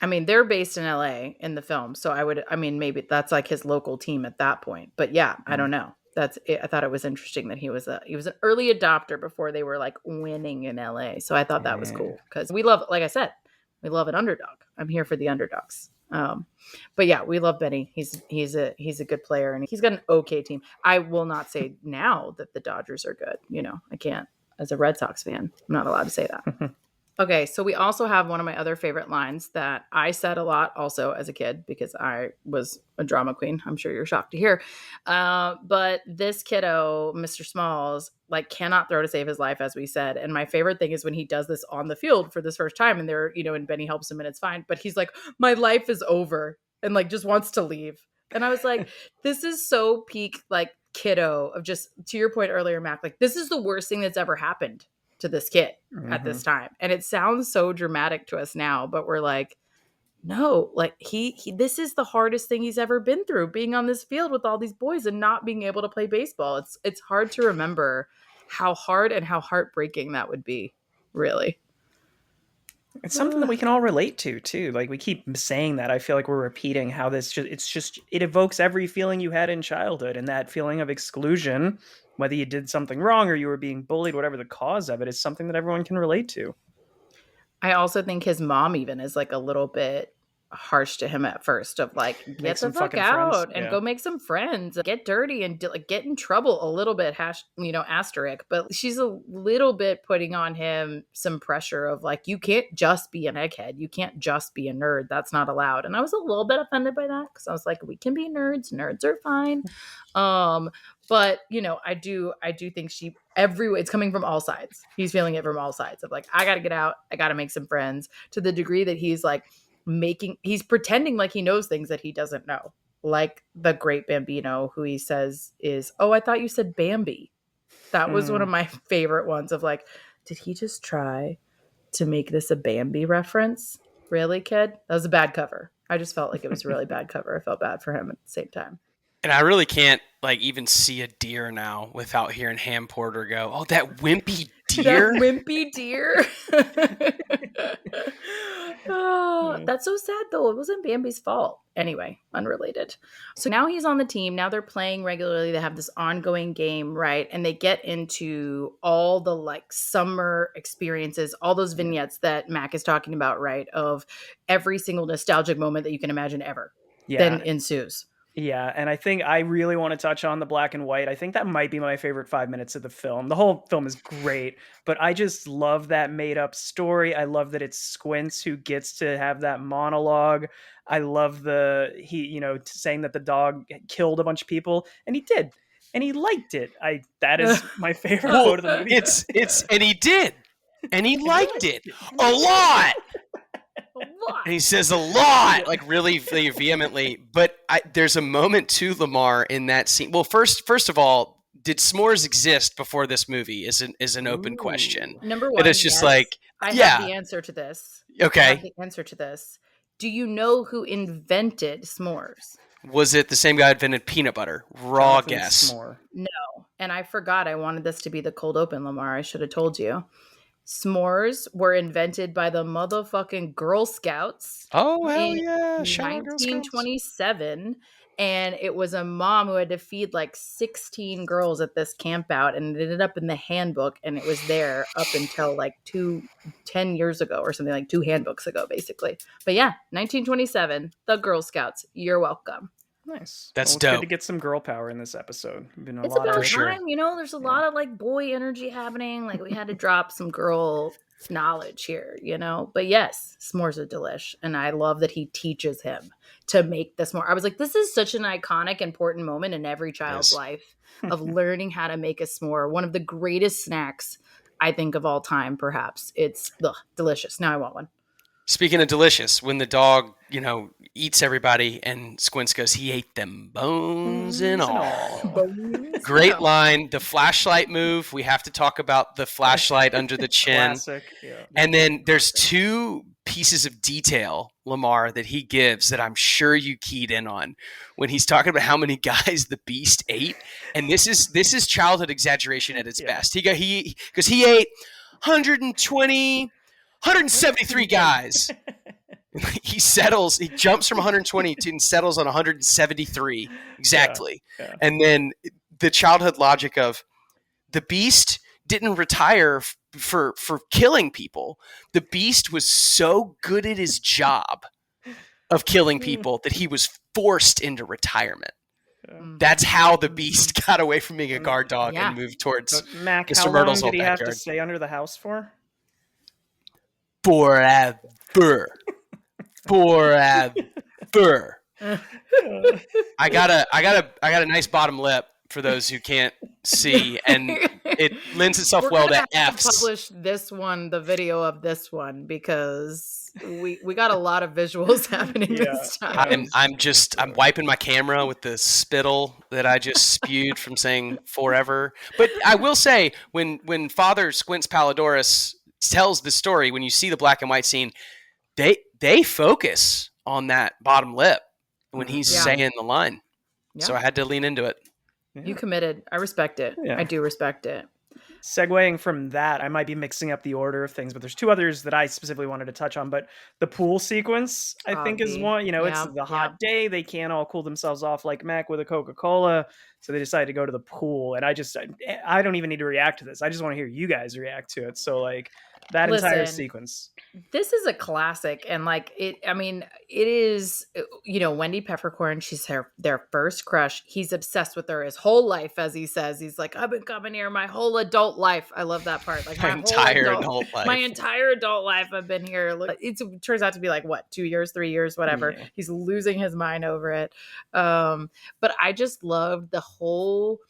I mean, they're based in LA in the film, so maybe that's like his local team at that point. But yeah, I don't know. that's it. I thought it was interesting that he was an early adopter before they were like winning in LA. So I thought that was Yeah. cool because we love, like I said, we love an underdog. I'm here for the underdogs. But yeah, we love Benny. He's a good player and he's got an okay team. I will not say now that the Dodgers are good. I can't, as a Red Sox fan, I'm not allowed to say that. Okay, so we also have one of my other favorite lines that I said a lot also as a kid because I was a drama queen. I'm sure you're shocked to hear. But this kiddo, Mr. Smalls, like cannot throw to save his life, as we said. And my favorite thing is when he does this on the field for this first time and and Benny helps him and it's fine. But he's like, my life is over and like just wants to leave. And I was like, this is so peak like kiddo of just, to your point earlier, Mac, like this is the worst thing that's ever happened to this kid at this time. And it sounds so dramatic to us now, but we're like, no, like he this is the hardest thing he's ever been through, being on this field with all these boys and not being able to play baseball. It's hard to remember how hard and how heartbreaking that would be, really. It's something that we can all relate to too. Like we keep saying that. I feel like we're repeating how it evokes every feeling you had in childhood, and that feeling of exclusion, whether you did something wrong or you were being bullied, whatever the cause of it, is something that everyone can relate to. I also think his mom even is like a little bit harsh to him at first of like, get the fuck out and go make some friends, get dirty and like get in trouble a little bit, asterisk. But she's a little bit putting on him some pressure of like, you can't just be an egghead. You can't just be a nerd. That's not allowed. And I was a little bit offended by that because I was like, we can be nerds. Nerds are fine. But I do think it's coming from all sides. He's feeling it from all sides of like, I got to get out. I got to make some friends, to the degree that he's like he's pretending like he knows things that he doesn't know. Like the great Bambino, who he says is, oh, I thought you said Bambi. That was one of my favorite ones of like, did he just try to make this a Bambi reference? Really, kid? That was a bad cover. I just felt like it was a really bad cover. I felt bad for him at the same time. And I really can't like even see a deer now without hearing Ham Porter go, "Oh, that wimpy deer! That wimpy deer!" Oh, that's so sad, though. It wasn't Bambi's fault. Anyway, unrelated. So now he's on the team. Now they're playing regularly. They have this ongoing game, right? And they get into all the like summer experiences, all those vignettes that Mac is talking about, right? Of every single nostalgic moment that you can imagine ever. Then ensues. Yeah, and I think I really want to touch on the black and white. I think that might be my favorite 5 minutes of the film. The whole film is great, but I just love that made-up story. I love that it's Squints who gets to have that monologue. I love saying that the dog killed a bunch of people, and he did, and he liked it. That is my favorite quote of the movie. And he did, and he liked it a lot. And he says a lot, like really vehemently. But there's a moment too, Lamar, in that scene. Well, first of all, did s'mores exist before this movie? Is an open question. Number one, and it's just like I have the answer to this. Okay, I have the answer to this. Do you know who invented s'mores? Was it the same guy who invented peanut butter? Raw guess. S'more. No, and I forgot. I wanted this to be the cold open, Lamar. I should have told you. S'mores were invented by the motherfucking Girl Scouts. Oh, hell yeah. 1927. And it was a mom who had to feed like 16 girls at this camp out, and it ended up in the handbook, and it was there up until like 10 years ago or something, like 2 handbooks ago, basically. But yeah, 1927, the Girl Scouts. You're welcome. Nice. That's dope. It's good to get some girl power in this episode. It's about time, there's a lot of like boy energy happening. Like we had to drop some girl knowledge here, But yes, s'mores are delish. And I love that he teaches him to make the s'more. I was like, this is such an iconic, important moment in every child's life of learning how to make a s'more. One of the greatest snacks, I think, of all time, perhaps. It's delicious. Now I want one. Speaking of delicious, when the dog, eats everybody and Squints goes, he ate them bones and all. Great line. The flashlight move. We have to talk about the flashlight under the chin. Classic. Yeah. And then there's 2 pieces of detail, Lamar, that he gives that I'm sure you keyed in on when he's talking about how many guys the beast ate. And this is childhood exaggeration at its best. Because he ate 173 guys. He jumps from 120 and settles on 173 exactly. Yeah. And then the childhood logic of the Beast didn't retire for killing people. The Beast was so good at his job of killing people that he was forced into retirement. That's how the Beast got away from being a guard dog and moved towards Mac, Mr. how Myrtle's long old did he have to backyard. stay under the house for? Forever. I got a nice bottom lip for those who can't see, and it lends itself well to F's. Publish this one, the video of this one, because we got a lot of visuals happening this time. I'm wiping my camera with the spittle that I just spewed from saying forever. But I will say, when Father Squints Palladorus tells the story, when you see the black and white scene, they focus on that bottom lip when he's saying the line. Yeah. So I had to lean into it. Yeah. You committed. I respect it. Yeah. I do respect it. Segueing from that, I might be mixing up the order of things, but there's two others that I specifically wanted to touch on. But the pool sequence, I think, is one. It's the hot day. They can't all cool themselves off like Mac with a Coca-Cola. So they decided to go to the pool. And I don't even need to react to this. I just want to hear you guys react to it. So that entire sequence. This is a classic, and it is, Wendy Peppercorn, she's their first crush. He's obsessed with her his whole life, as he says. He's like, I've been coming here my whole adult life. I love that part. My entire adult life. My entire adult life I've been here. It turns out to be 2 years, 3 years, whatever. Yeah. He's losing his mind over it. But I just loved the whole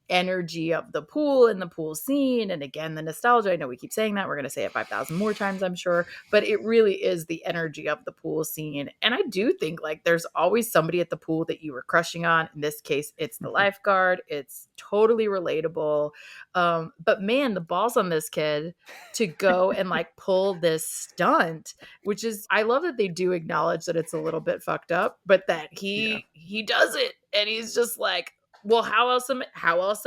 energy of the pool and the pool scene, and again the nostalgia. I know we keep saying that, we're going to say it 5,000 more times, I'm sure, but it really is the energy of the pool scene. And I do think there's always somebody at the pool that you were crushing on. In this case, it's the lifeguard. It's totally relatable. But man, the balls on this kid to go and pull this stunt, which is, I love that they do acknowledge that it's a little bit fucked up, but that he does it, and he's just like, well, how else am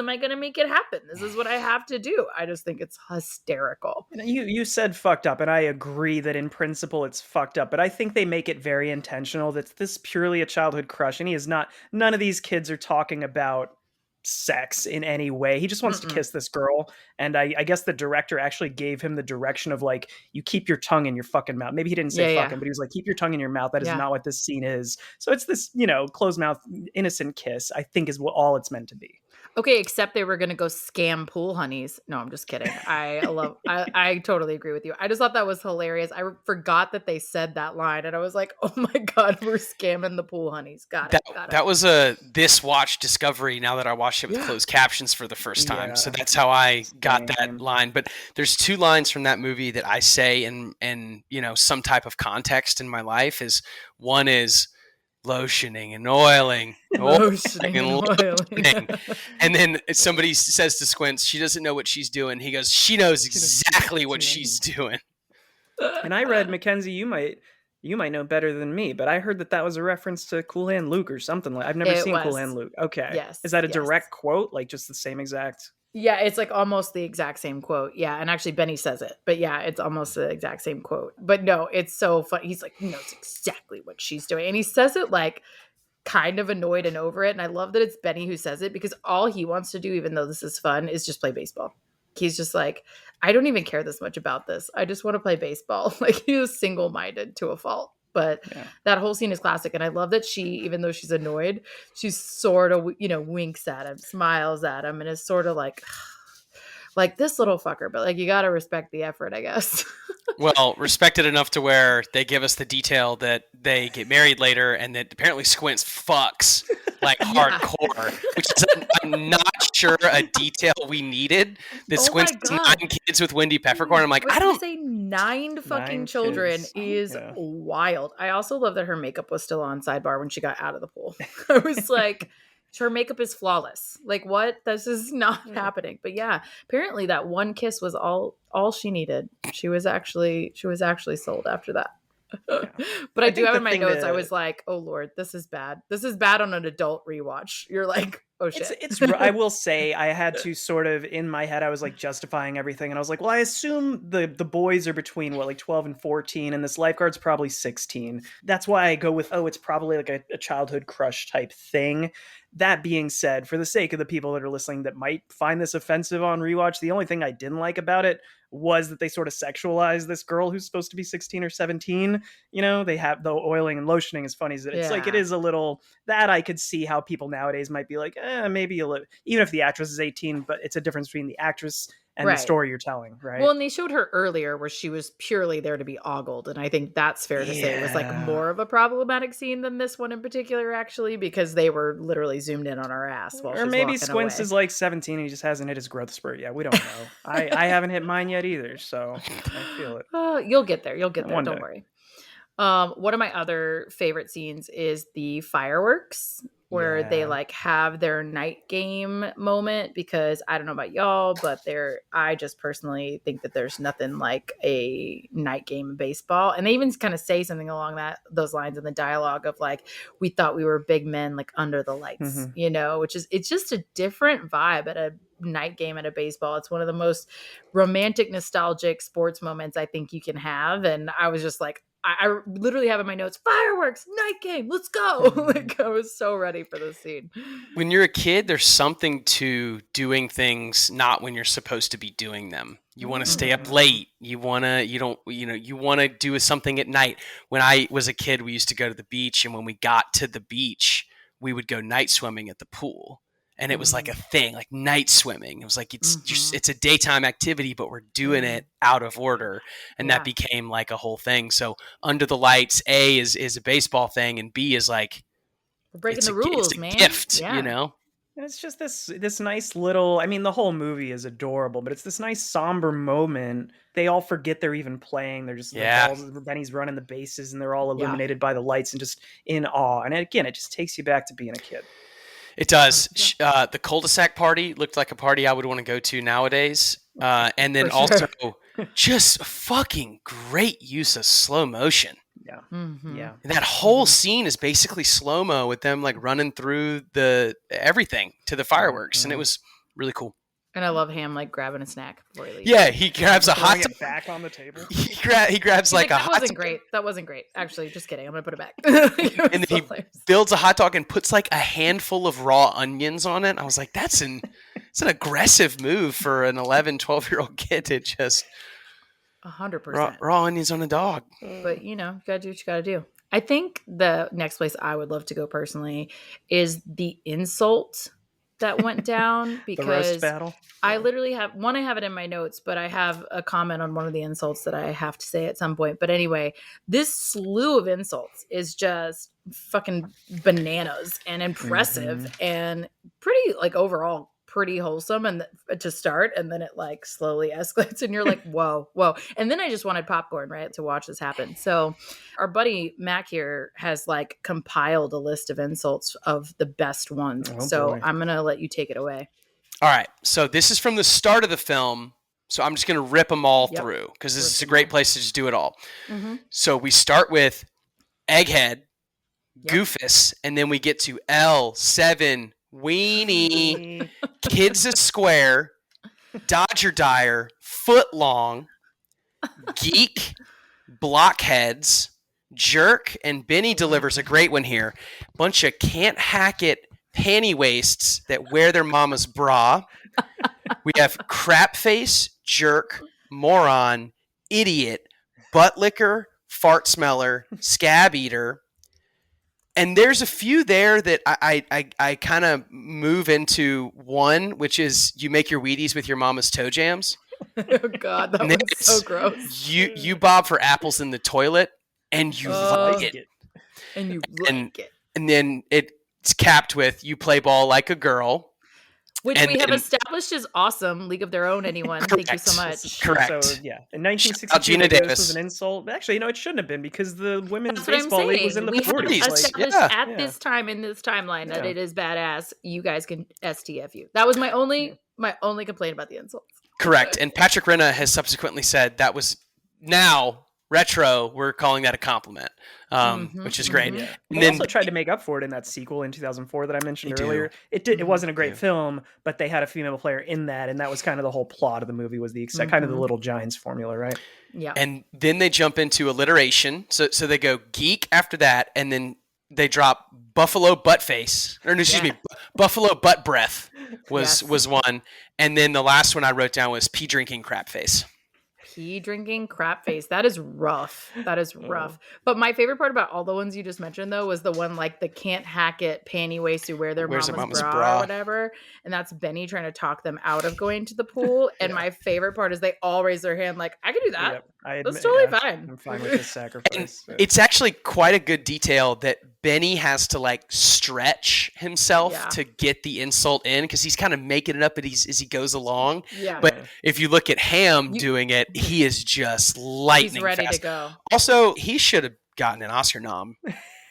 I going to make it happen? This is what I have to do. I just think it's hysterical. You said fucked up, and I agree that in principle it's fucked up, but I think they make it very intentional that this is purely a childhood crush, and he is not. None of these kids are talking about sex in any way. He just wants to kiss this girl, and I guess the director actually gave him the direction of you keep your tongue in your fucking mouth. Maybe he didn't say fucking, but he was like, keep your tongue in your mouth. That is not what this scene is. So it's this closed mouth innocent kiss, I think, is all it's meant to be. Okay, except they were going to go scam pool honeys. No, I'm just kidding. I totally agree with you. I just thought that was hilarious. I forgot that they said that line, and I was like, oh my God, we're scamming the pool honeys. Got it. That was a this watch discovery now that I watched it with closed captions for the first time. So that's how I got that line. But there's two lines from that movie that I say in some type of context in my life. One is lotioning and oiling. And then somebody says to Squints, she doesn't know what she's doing. He goes, she knows exactly what she's doing. And I read, Mackenzie, you might know better than me, but I heard that was a reference to Cool Hand Luke or something. I've never seen Cool Hand Luke. Okay. Yes. Is that a direct quote? Just the same exact? Yeah, it's almost the exact same quote. Yeah, and actually Benny says it. But yeah, it's almost the exact same quote. But no, it's so funny. He's like, he knows exactly what she's doing. And he says it kind of annoyed and over it. And I love that it's Benny who says it, because all he wants to do, even though this is fun, is just play baseball. He's just like, I don't even care this much about this. I just want to play baseball. He is single-minded to a fault. But that whole scene is classic. And I love that she, even though she's annoyed, she's sort of, winks at him, smiles at him, and is sort of like this little fucker. But you got to respect the effort, I guess. Well, respected enough to where they give us the detail that they get married later, and that apparently Squints fucks hardcore, which is I'm not sure a detail we needed. That Squints has 9 kids with Wendy Peppercorn. I'm like, I don't say 9 fucking children is wild. I also love that her makeup was still on, sidebar, when she got out of the pool. I was like, her makeup is flawless. What? This is not happening. But yeah, apparently that one kiss was all she needed. She was actually sold after that. But I do have in my notes, I was like, oh Lord, this is bad. This is bad on an adult rewatch. You're like, oh shit. I will say I had to sort of in my head I was like justifying everything and I was like, well, I assume the boys are between what, like 12 and 14 and this lifeguard's probably 16. That's why I go with, oh, it's probably like a childhood crush type thing. That being said, for the sake of the people that are listening that might find this offensive on rewatch, the only thing I didn't like about it was that they sort of sexualize this girl who's supposed to be 16 or 17. You know, they have the oiling and lotioning as funny as it. It's like it is a little that I could see how people nowadays might be like, maybe even if the actress is 18, but it's a difference between the actress and the story you're telling, right? Well, and they showed her earlier where she was purely there to be ogled. And I think that's fair to say it was like more of a problematic scene than this one in particular, actually, because they were literally zoomed in on her ass while or maybe walking Squints away. is like 17 and he just hasn't hit his growth spurt yet. We don't know. I haven't hit mine yet either, so I feel it. You'll get there. You'll get there. One Don't day. worry. One of my other favorite scenes is the fireworks where they like have their night game moment, because I don't know about y'all, but I just personally think that there's nothing like a night game of baseball. And they even kind of say something along those lines in the dialogue of like, we thought we were big men like under the lights, you know, it's just a different vibe at a night game at a baseball. It's one of the most romantic, nostalgic sports moments I think you can have. And I was just like, I literally have in my notes, fireworks, night game, let's go. Like I was so ready for this scene. When you're a kid, there's something to doing things not when you're supposed to be doing them. You want to stay up late. You want to do something at night. When I was a kid, we used to go to the beach, and when we got to the beach, we would go night swimming at the pool. And it was like a thing, like night swimming. It was like, it's a daytime activity, but we're doing it out of order. And that became like a whole thing. So Under the Lights, A is a baseball thing, and B is like, we're breaking the rules, man. Gift, you know? And it's just this nice little, I mean, the whole movie is adorable, but it's this nice somber moment. They all forget they're even playing. They're just, Benny's running the bases and they're all illuminated by the lights and just in awe. And again, it just takes you back to being a kid. It does. The cul-de-sac party looked like a party I would want to go to nowadays. And then also just fucking great use of slow motion. Yeah. Yeah. And that whole scene is basically slow-mo with them like running through everything to the fireworks. And it was really cool. And I love Ham like grabbing a snack before he leaves. Yeah, he grabs a hot dog back on the table. He grabs like a hot dog. That wasn't great. That wasn't great. Actually, just kidding. I'm gonna put it back. And then he builds a hot dog and puts like a handful of raw onions on it. I was like, it's an aggressive move for an 11, 12-year-old kid to just 100% raw onions on a dog. But you gotta do what you gotta do. I think the next place I would love to go personally is the insult that went down, because the roast battle. I literally have I have it in my notes, but I have a comment on one of the insults that I have to say at some point. But anyway, this slew of insults is just fucking bananas and impressive and pretty like overall pretty wholesome and to start, and then it like slowly escalates and you're like, whoa. And then I just wanted popcorn, right, to watch this happen. So our buddy Mac here has like compiled a list of insults of the best ones. I'm going to let you take it away. All right. So this is from the start of the film. So I'm just going to rip them all through because this is a great place to just do it all. So we start with Egghead, Goofus, and then we get to L7, Weenie, Kids a Square, Dodger Dyer, Footlong, Geek, Blockheads, Jerk, and Benny delivers a great one here. Bunch of can't hack it panty wastes that wear their mama's bra. We have Crap Face, Jerk, Moron, Idiot, Butt Licker, Fart Smeller, Scab Eater. And there's a few there that I kind of move into one, which is you make your Wheaties with your mama's toe jams. Oh God, that was so gross. You bob for apples in the toilet, and you like it. And you like it. And then it's capped with you play ball like a girl. Which we have established is awesome. League of Their Own, anyone. Correct. Thank you so much. Correct. So, yeah. In 1962, this was an insult. Actually, it shouldn't have been because the women's baseball league was in the 40s. We have established at this time in this timeline that it is badass. You guys can STFU. That was my only complaint about the insults. Correct. And Patrick Renna has subsequently said that was now retro, we're calling that a compliment, which is great. Yeah. And They then also tried to make up for it in that sequel in 2004 that I mentioned They do. earlier. It wasn't a great do. film, but they had a female player in that, and that was kind of the whole plot of the movie, was the kind of the Little Giants formula, right? Yeah. And then they jump into alliteration. So they go geek after that, and then they drop buffalo butt face. Or no, excuse me, buffalo butt breath was one. And then the last one I wrote down was pee drinking crap face. Pee drinking crap face. That is rough. That is rough. But my favorite part about all the ones you just mentioned, though, was the one like the can't hack it panty waist who wear their mama's bra or whatever. And that's Benny trying to talk them out of going to the pool. And my favorite part is they all raise their hand like, I can do that. Yep. That's totally fine. I'm fine with this sacrifice. It's actually quite a good detail that Benny has to like stretch himself to get the insult in, because he's kind of making it up as he goes along. Yeah. But if you look at Ham doing it, he is just lightning He's ready fast. to go. Also, he should have gotten an Oscar nom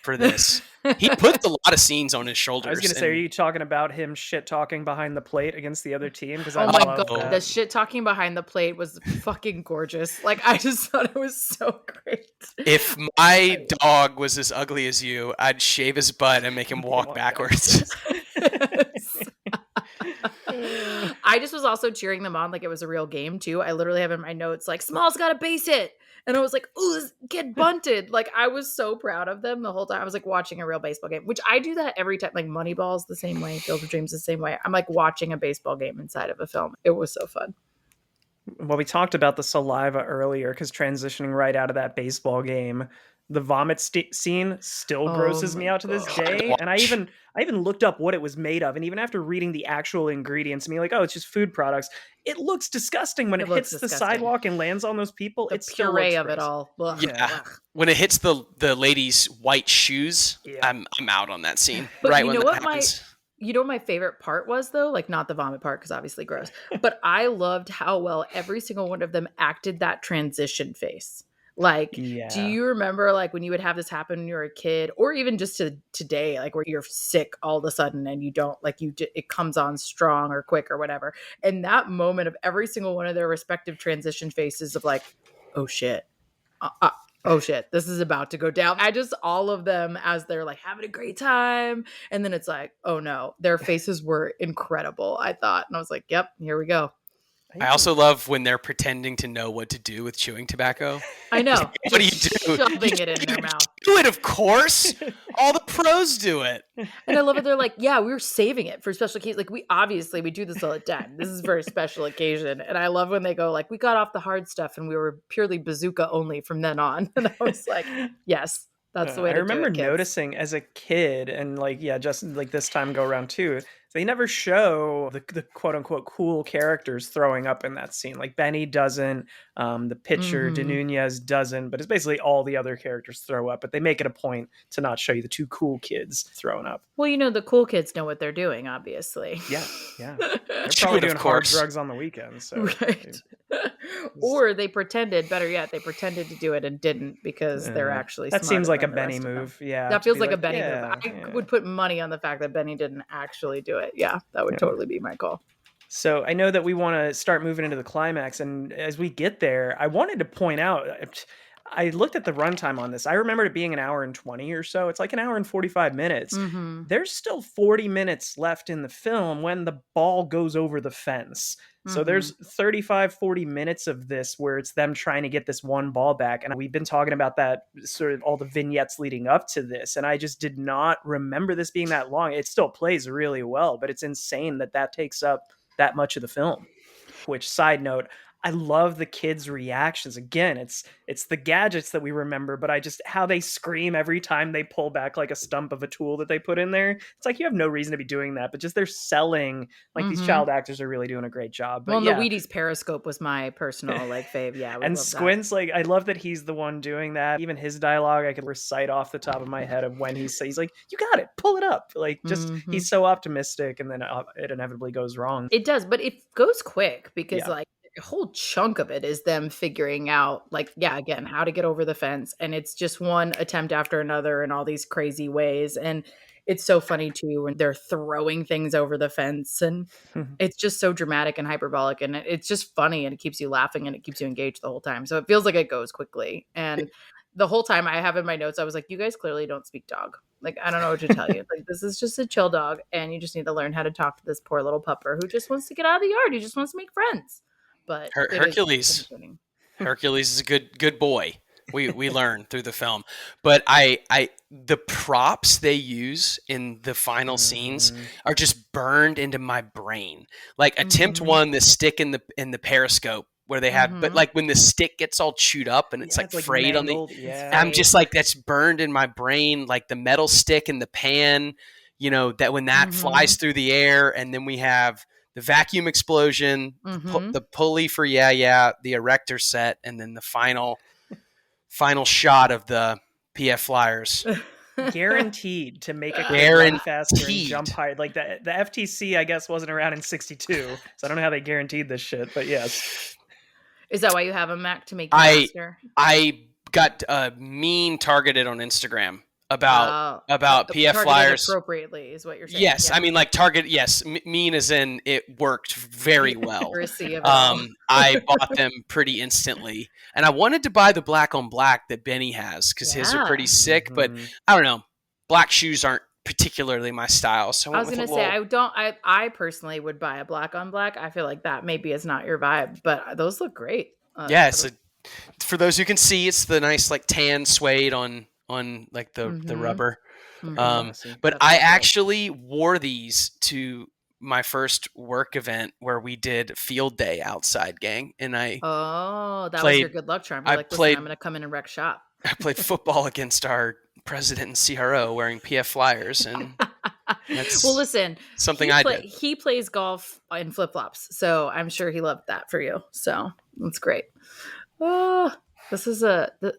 for this. He puts a lot of scenes on his shoulders. I was going to say, are you talking about him shit talking behind the plate against the other team? Because oh my god, the shit talking behind the plate was fucking gorgeous. Like, I just thought it was so great. If my dog was as ugly as you, I'd shave his butt and make him walk backwards. I just was also cheering them on like it was a real game too. I literally have in my notes like, Small's got to base it. And I was like, ooh, this kid bunted. Like, I was so proud of them the whole time. I was like watching a real baseball game, which I do that every time. Like Moneyball's the same way. Field of Dreams the same way. I'm like watching a baseball game inside of a film. It was so fun. Well, we talked about the saliva earlier, because transitioning right out of that baseball game, the vomit scene still grosses me out to this day. And I even looked up what it was made of. And even after reading the actual ingredients, and being like, oh, it's just food products. It looks disgusting when it hits the sidewalk and lands on those people. The puree of it all. Ugh. Yeah. When it hits the lady's white shoes, I'm out on that scene. But right you when know that what happens. You know what my favorite part was, though? Like, not the vomit part, because obviously gross. But I loved how well every single one of them acted that transition face. Like, do you remember, like, when you would have this happen when you were a kid, or even just today, like, where you're sick all of a sudden and you don't, like, it comes on strong or quick or whatever. And that moment of every single one of their respective transition faces of, like, oh, shit. Oh shit, this is about to go down. All of them as they're like having a great time. And then it's like, oh no, their faces were incredible, I thought. And I was like, yep, here we go. I also love when they're pretending to know what to do with chewing tobacco. I know. What do you do? Shoving it in their mouth. Do it, of course. All the pros do it. And I love it. They're like, yeah, we were saving it for special occasions. Like, we do this all the time. This is for a special occasion. And I love when they go like, we got off the hard stuff and we were purely bazooka only from then on. And I was like, yes, that's the way to do it. I remember kids. noticing as a kid, and like, just like this time go around too, they never show the quote unquote cool characters throwing up in that scene. Like Benny doesn't, the pitcher De Nunez doesn't, but it's basically all the other characters throw up. But they make it a point to not show you the two cool kids throwing up. Well, you know, the cool kids know what they're doing, obviously. Yeah. They're probably doing hard drugs on the weekends. So. Right. Or they pretended, better yet, they pretended to do it and didn't, because they're actually that seems like a than the Benny rest of them. move. Yeah. That feels like a Benny move. I would put money on the fact that Benny didn't actually do it. Yeah, that would totally be my call. So I know that we want to start moving into the climax, and as we get there, I wanted to point out, I looked at the runtime on this. I remembered it being an hour and 20 or so. It's like an hour and 45 minutes. There's still 40 minutes left in the film when the ball goes over the fence. So there's 35, 40 minutes of this where it's them trying to get this one ball back. And we've been talking about that, sort of all the vignettes leading up to this. And I just did not remember this being that long. It still plays really well, but it's insane that takes up that much of the film. Which, side note, I love the kids' reactions. Again, it's the gadgets that we remember, but how they scream every time they pull back like a stump of a tool that they put in there. It's like, you have no reason to be doing that, but just they're selling, like these child actors are really doing a great job. But the Wheaties Periscope was my personal fave. Yeah. And Squint's like, I love that he's the one doing that. Even his dialogue, I could recite off the top of my head of when he's like, you got it, pull it up. Like, just, he's so optimistic, and then it inevitably goes wrong. It does, but it goes quick because like, a whole chunk of it is them figuring out, like, again, how to get over the fence. And it's just one attempt after another in all these crazy ways. And It's so funny too when they're throwing things over the fence, and it's just so dramatic and hyperbolic, and it's just funny, and it keeps you laughing and it keeps you engaged the whole time. So it feels like it goes quickly. And the whole time I have in my notes, I was like, you guys clearly don't speak dog. Like, I don't know what to tell you. Like, this is just a chill dog, and you just need to learn how to talk to this poor little pupper who just wants to get out of the yard. He just wants to make friends. But Hercules. Hercules is a good boy. We learn through the film, but the props they use in the final scenes are just burned into my brain. Like attempt one, the stick in the periscope where they have, but like when the stick gets all chewed up and it's like frayed mangled. on the, I'm just like, that's burned in my brain. Like the metal stick in the pan, that when that flies through the air, and then we have the vacuum explosion, the pulley for the erector set, and then the final shot of the PF Flyers. Guaranteed to make a kid run faster and jump higher. Like the FTC, I guess, wasn't around in '62, so I don't know how they guaranteed this shit. But yes, is that why you have a Mac, to make you faster? I got mean targeted on Instagram about PF Flyers appropriately, is what you're saying. Yes, I mean like target. Yes, mean as in it worked very well. I bought them pretty instantly, and I wanted to buy the black on black that Benny has because his are pretty sick. But I don't know, black shoes aren't particularly my style. So I was going to say I personally would buy a black on black. I feel like that maybe is not your vibe, but those look great. Yes, for those who can see, it's the nice like tan suede on like the rubber. But I actually wore these to my first work event where we did field day outside, gang. And that was your good luck charm. You're like, listen, I'm going to come in and wreck shop. I played football against our president and CRO wearing PF Flyers. And that's well, listen, something he plays golf in flip-flops. So I'm sure he loved that for you. So that's great. Oh, that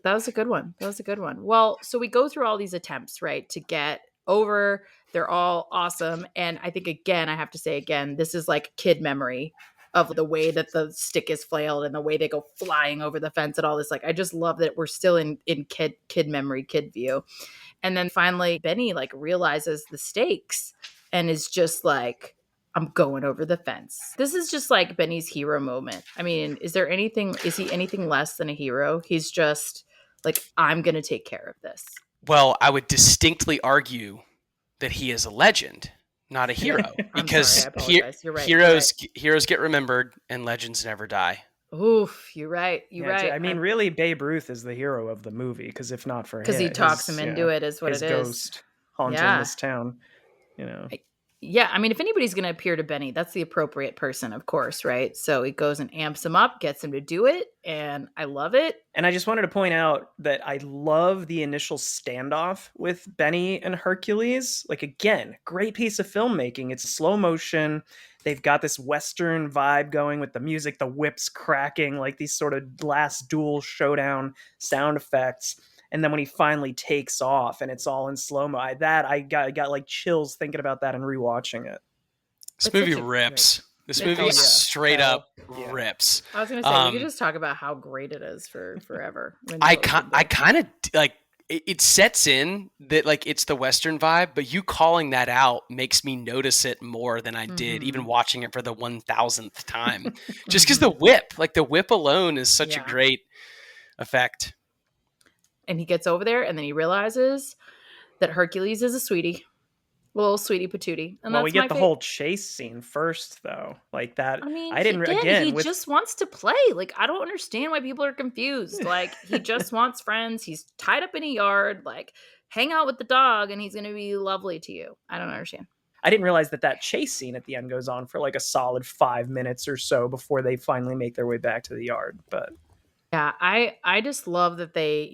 was a good one. That was a good one. Well, so we go through all these attempts, right, to get over. They're all awesome. And I think, again, I have to say again, this is like kid memory of the way that the stick is flailed and the way they go flying over the fence and all this. Like, I just love that we're still in kid memory, kid view. And then finally, Benny like realizes the stakes and is just like, I'm going over the fence. This is just like Benny's hero moment. I mean, is he anything less than a hero? He's just like, I'm going to take care of this. Well, I would distinctly argue that he is a legend, not a hero, because You're right. Heroes get remembered and legends never die. Oof, you're right. Right. I mean, really, Babe Ruth is the hero of the movie, because if not for him, because he talks him into it, is what it is. His ghost haunting this town, Yeah, I mean, if anybody's going to appear to Benny, that's the appropriate person, of course, right? So he goes and amps him up, gets him to do it, and I love it. And I just wanted to point out that I love the initial standoff with Benny and Hercules. Like, again, great piece of filmmaking. It's slow motion. They've got this Western vibe going with the music, the whips cracking, like these sort of last duel showdown sound effects. And then when he finally takes off and it's all in slow-mo, I got like chills thinking about that and rewatching it. This movie rips. This movie straight up rips. I was going to say, we could just talk about how great it is for forever. I kind of like it sets in that like it's the Western vibe, but you calling that out makes me notice it more than I did even watching it for the 1000th time. Just because the whip alone is such a great effect. And he gets over there, and then he realizes that Hercules is a sweetie. Little sweetie patootie. And we get the whole chase scene first, though. Like that. I mean, he just wants to play. Like, I don't understand why people are confused. Like, he just wants friends. He's tied up in a yard. Like, hang out with the dog, and he's going to be lovely to you. I don't understand. I didn't realize that chase scene at the end goes on for like a solid 5 minutes or so before they finally make their way back to the yard. But yeah, I just love that they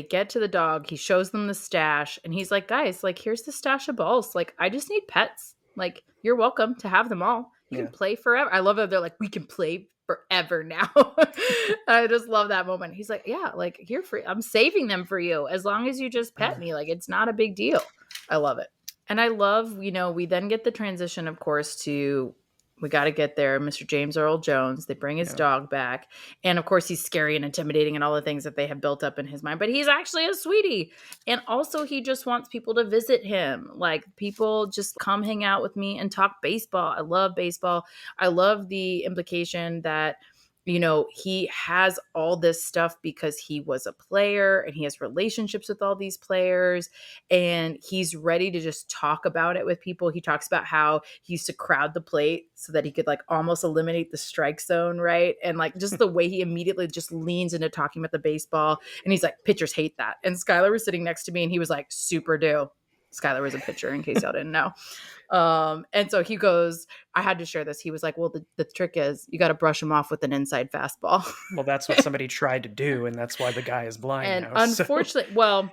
get to the dog. He shows them the stash, and he's like, guys, like, here's the stash of balls. Like, I just need pets. Like, you're welcome to have them all. You can play forever. I love that they're like, we can play forever now. I just love that moment. He's like, yeah, like, you're free. I'm saving them for you as long as you just pet me. Like, it's not a big deal. I love it. And I love, we then get the transition, of course, to We got to get there. Mr. James Earl Jones. They bring his Yeah. dog back. And of course, he's scary and intimidating and all the things that they have built up in his mind. But he's actually a sweetie. And also, he just wants people to visit him. Like, people just come hang out with me and talk baseball. I love baseball. I love the implication that, you know, he has all this stuff because he was a player and he has relationships with all these players and he's ready to just talk about it with people. He talks about how he used to crowd the plate so that he could like almost eliminate the strike zone, right? And like just the way he immediately just leans into talking about the baseball. And he's like, pitchers hate that. And Skylar was sitting next to me and he was like, super do. Skylar was a pitcher, in case y'all didn't know. And so he goes, I had to share this. He was like, well, the trick is you got to brush him off with an inside fastball. Well, that's what somebody tried to do, and that's why the guy is blind And now. So. unfortunately, well,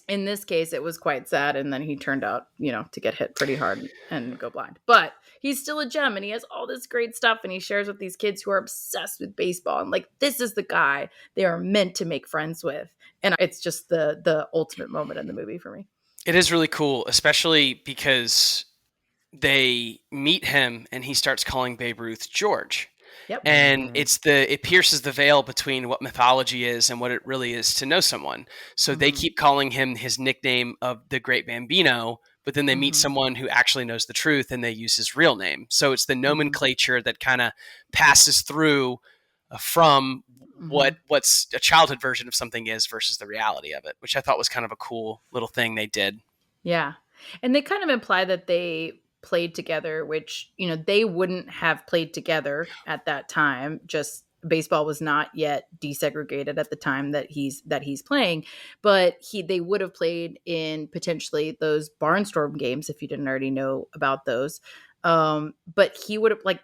in this case, it was quite sad. And then he turned out, you know, to get hit pretty hard and go blind. But he's still a gem and he has all this great stuff. And he shares with these kids who are obsessed with baseball. And like, this is the guy they are meant to make friends with. And it's just the ultimate moment in the movie for me. It is really cool, especially because they meet him and he starts calling Babe Ruth George. Yep. And it pierces the veil between what mythology is and what it really is to know someone. So they keep calling him his nickname of the Great Bambino, but then they meet someone who actually knows the truth and they use his real name. So it's the nomenclature that kind of passes through from what's a childhood version of something is versus the reality of it, which I thought was kind of a cool little thing they did. Yeah. And they kind of imply that they played together, which, you know, they wouldn't have played together at that time. Just baseball was not yet desegregated at the time that he's playing, but they would have played in potentially those Barnstorm games if you didn't already know about those. But he would have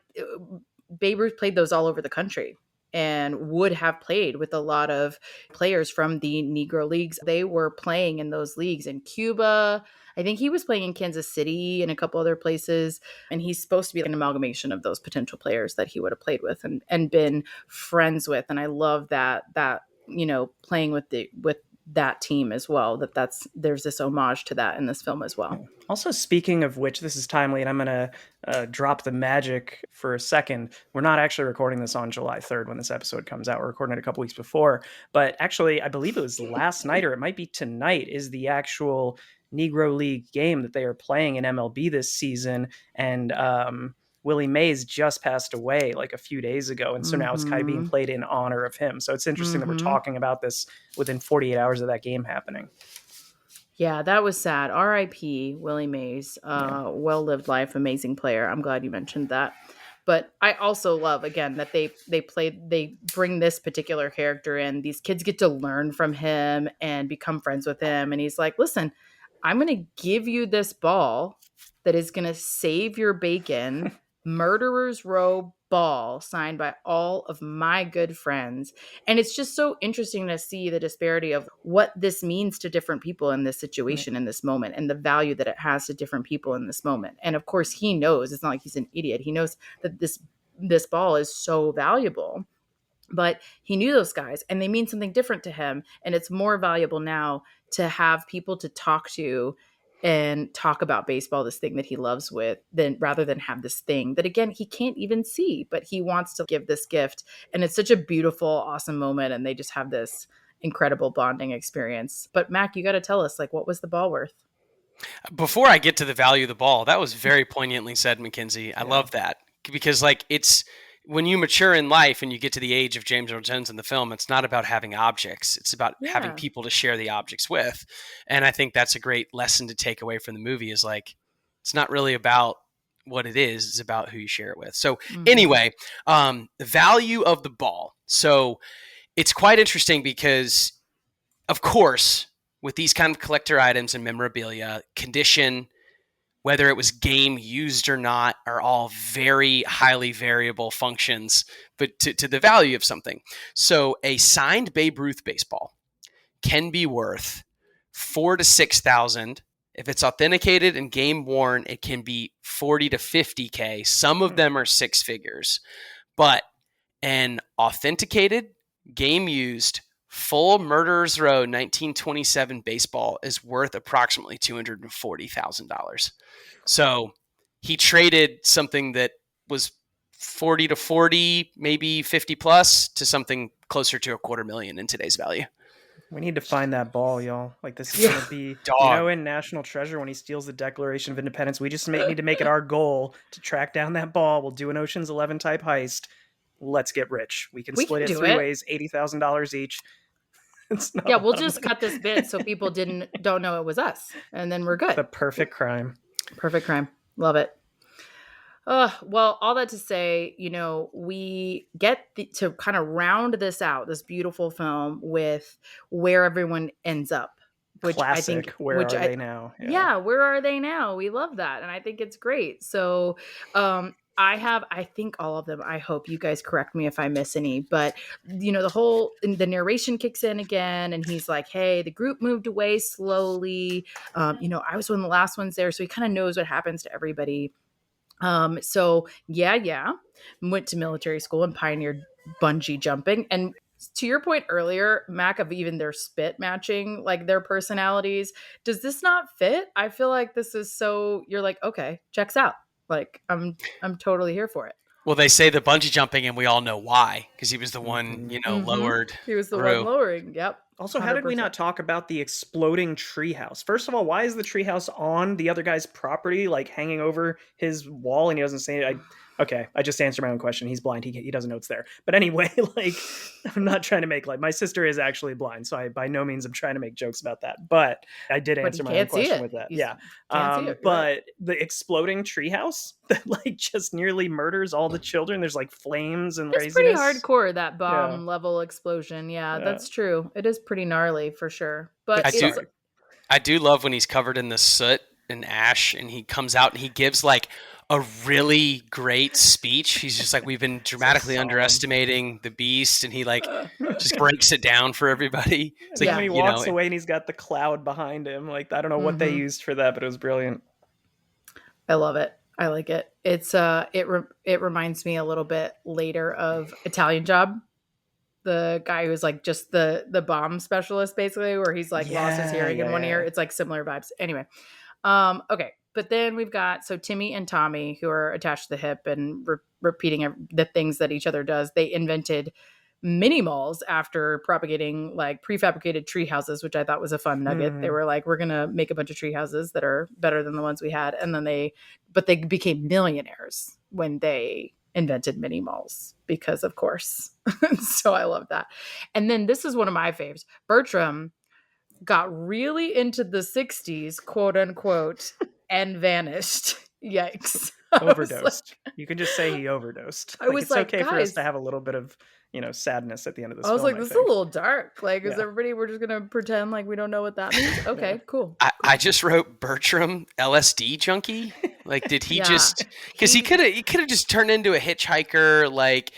Babe Ruth played those all over the country and would have played with a lot of players from the Negro Leagues. They were playing in those leagues in Cuba. I think he was playing in Kansas City and a couple other places. And he's supposed to be an amalgamation of those potential players that he would have played with and been friends with. And I love that, you know, playing with that team as well, there's this homage to that in this film as well. Also, speaking of which, this is timely, and I'm going to drop the magic for a second. We're not actually recording this on July 3rd when this episode comes out. We're recording it a couple weeks before. But actually, I believe it was last night, or it might be tonight, is the actual Negro League game that they are playing in MLB this season. And Willie Mays just passed away like a few days ago. And so now it's kind of being played in honor of him. So it's interesting that we're talking about this within 48 hours of that game happening. Yeah, that was sad. R.I.P. Willie Mays. Well-lived life, amazing player. I'm glad you mentioned that. But I also love, again, that they bring this particular character in. These kids get to learn from him and become friends with him. And he's like, listen, I'm going to give you this ball that is going to save your bacon. Murderer's Row ball signed by all of my good friends. And it's just so interesting to see the disparity of what this means to different people in this situation, in this moment, and the value that it has to different people in this moment. And of course, he knows, it's not like he's an idiot. He knows that this ball is so valuable. But he knew those guys and they mean something different to him. And it's more valuable now to have people to talk to and talk about baseball, this thing that he loves rather than have this thing that, again, he can't even see, but he wants to give this gift. And it's such a beautiful, awesome moment. And they just have this incredible bonding experience. But Mac, you got to tell us, like, what was the ball worth? Before I get to the value of the ball, that was very poignantly said, Mackenzie. I love that because, like, it's when you mature in life and you get to the age of James Earl Jones in the film, it's not about having objects. It's about having people to share the objects with. And I think that's a great lesson to take away from the movie is like, it's not really about what it is. It's about who you share it with. So anyway, the value of the ball. So it's quite interesting because, of course, with these kind of collector items and memorabilia, condition, whether it was game used or not, are all very highly variable functions, but to the value of something. So a signed Babe Ruth baseball can be worth $4,000 to $6,000. If it's authenticated and game worn, it can be $40,000 to $50,000. Some of them are six figures, but an authenticated, game used, full Murderer's Row 1927 baseball is worth approximately $240,000. So he traded something that was 40 to 40, maybe 50 plus, to something closer to $250,000 in today's value. We need to find that ball, y'all. Like, this is going to be, Dog. in National Treasure when he steals the Declaration of Independence, we just need to make it our goal to track down that ball. We'll do an Ocean's 11 type heist. Let's get rich. We can split it do 3 it. ways, $80,000 each. It's not Yeah, we'll just cut this bit so people don't know it was us, and then we're good. the perfect crime. Perfect crime. Love it. Well, all that to say, we get to kind of round this out, this beautiful film, with where everyone ends up. Which Classic. I think, Where are they now? Yeah, where are they now? We love that, and I think it's great. So, I think all of them. I hope you guys correct me if I miss any, but the narration kicks in again, and he's like, "Hey, the group moved away slowly. I was one of the last ones there, so he kind of knows what happens to everybody." So went to military school and pioneered bungee jumping. And to your point earlier, Mac, of even their spit matching, like their personalities, does this not fit? I feel like this is you're like, okay, checks out. Like I'm totally here for it. Well, they say the bungee jumping, and we all know why, because he was the one, lowered. He was the through. one lowering. Yep. Also, how did we 100%. not talk about the exploding treehouse? First of all, why is the treehouse on the other guy's property, like hanging over his wall, and he doesn't say it? I just answered my own question. He's blind. He doesn't know it's there. But anyway, like, I'm not trying to make my sister is actually blind, so I by no means am trying to make jokes about that. But I did answer my own question with that. But the exploding treehouse that like just nearly murders all the children. There's like flames and it's craziness. Pretty hardcore, that bomb level explosion. Yeah, that's true. It is pretty gnarly for sure. But I do love when he's covered in the soot and ash, and he comes out and he gives like a really great speech. He's just like, we've been dramatically underestimating the beast, and he like just breaks it down for everybody. It's like, when he walks away and he's got the cloud behind him. Like, I don't know what they used for that, but it was brilliant. I love it. I like it. It's it reminds me a little bit later of Italian Job. The guy who's like just the bomb specialist, basically, where he's like lost his hearing in one ear. It's like similar vibes. Anyway. Okay. But then we've got, Timmy and Tommy, who are attached to the hip and repeating the things that each other does. They invented mini malls after propagating like prefabricated tree houses, which I thought was a fun nugget. They were like, we're going to make a bunch of tree houses that are better than the ones we had. And then they became millionaires when they invented mini malls, because of course. So I love that. And then this is one of my faves. Bertram got really into the 60s, quote unquote, and vanished. Yikes. Overdosed. You can just say he overdosed. It's okay for us to have a little bit of, sadness at the end of this film. I was like, this is a little dark. Like, is everybody, we're just going to pretend like we don't know what that means? Okay, cool. I just wrote Bertram LSD junkie. Like, did he just, because he could have just turned into a hitchhiker, like,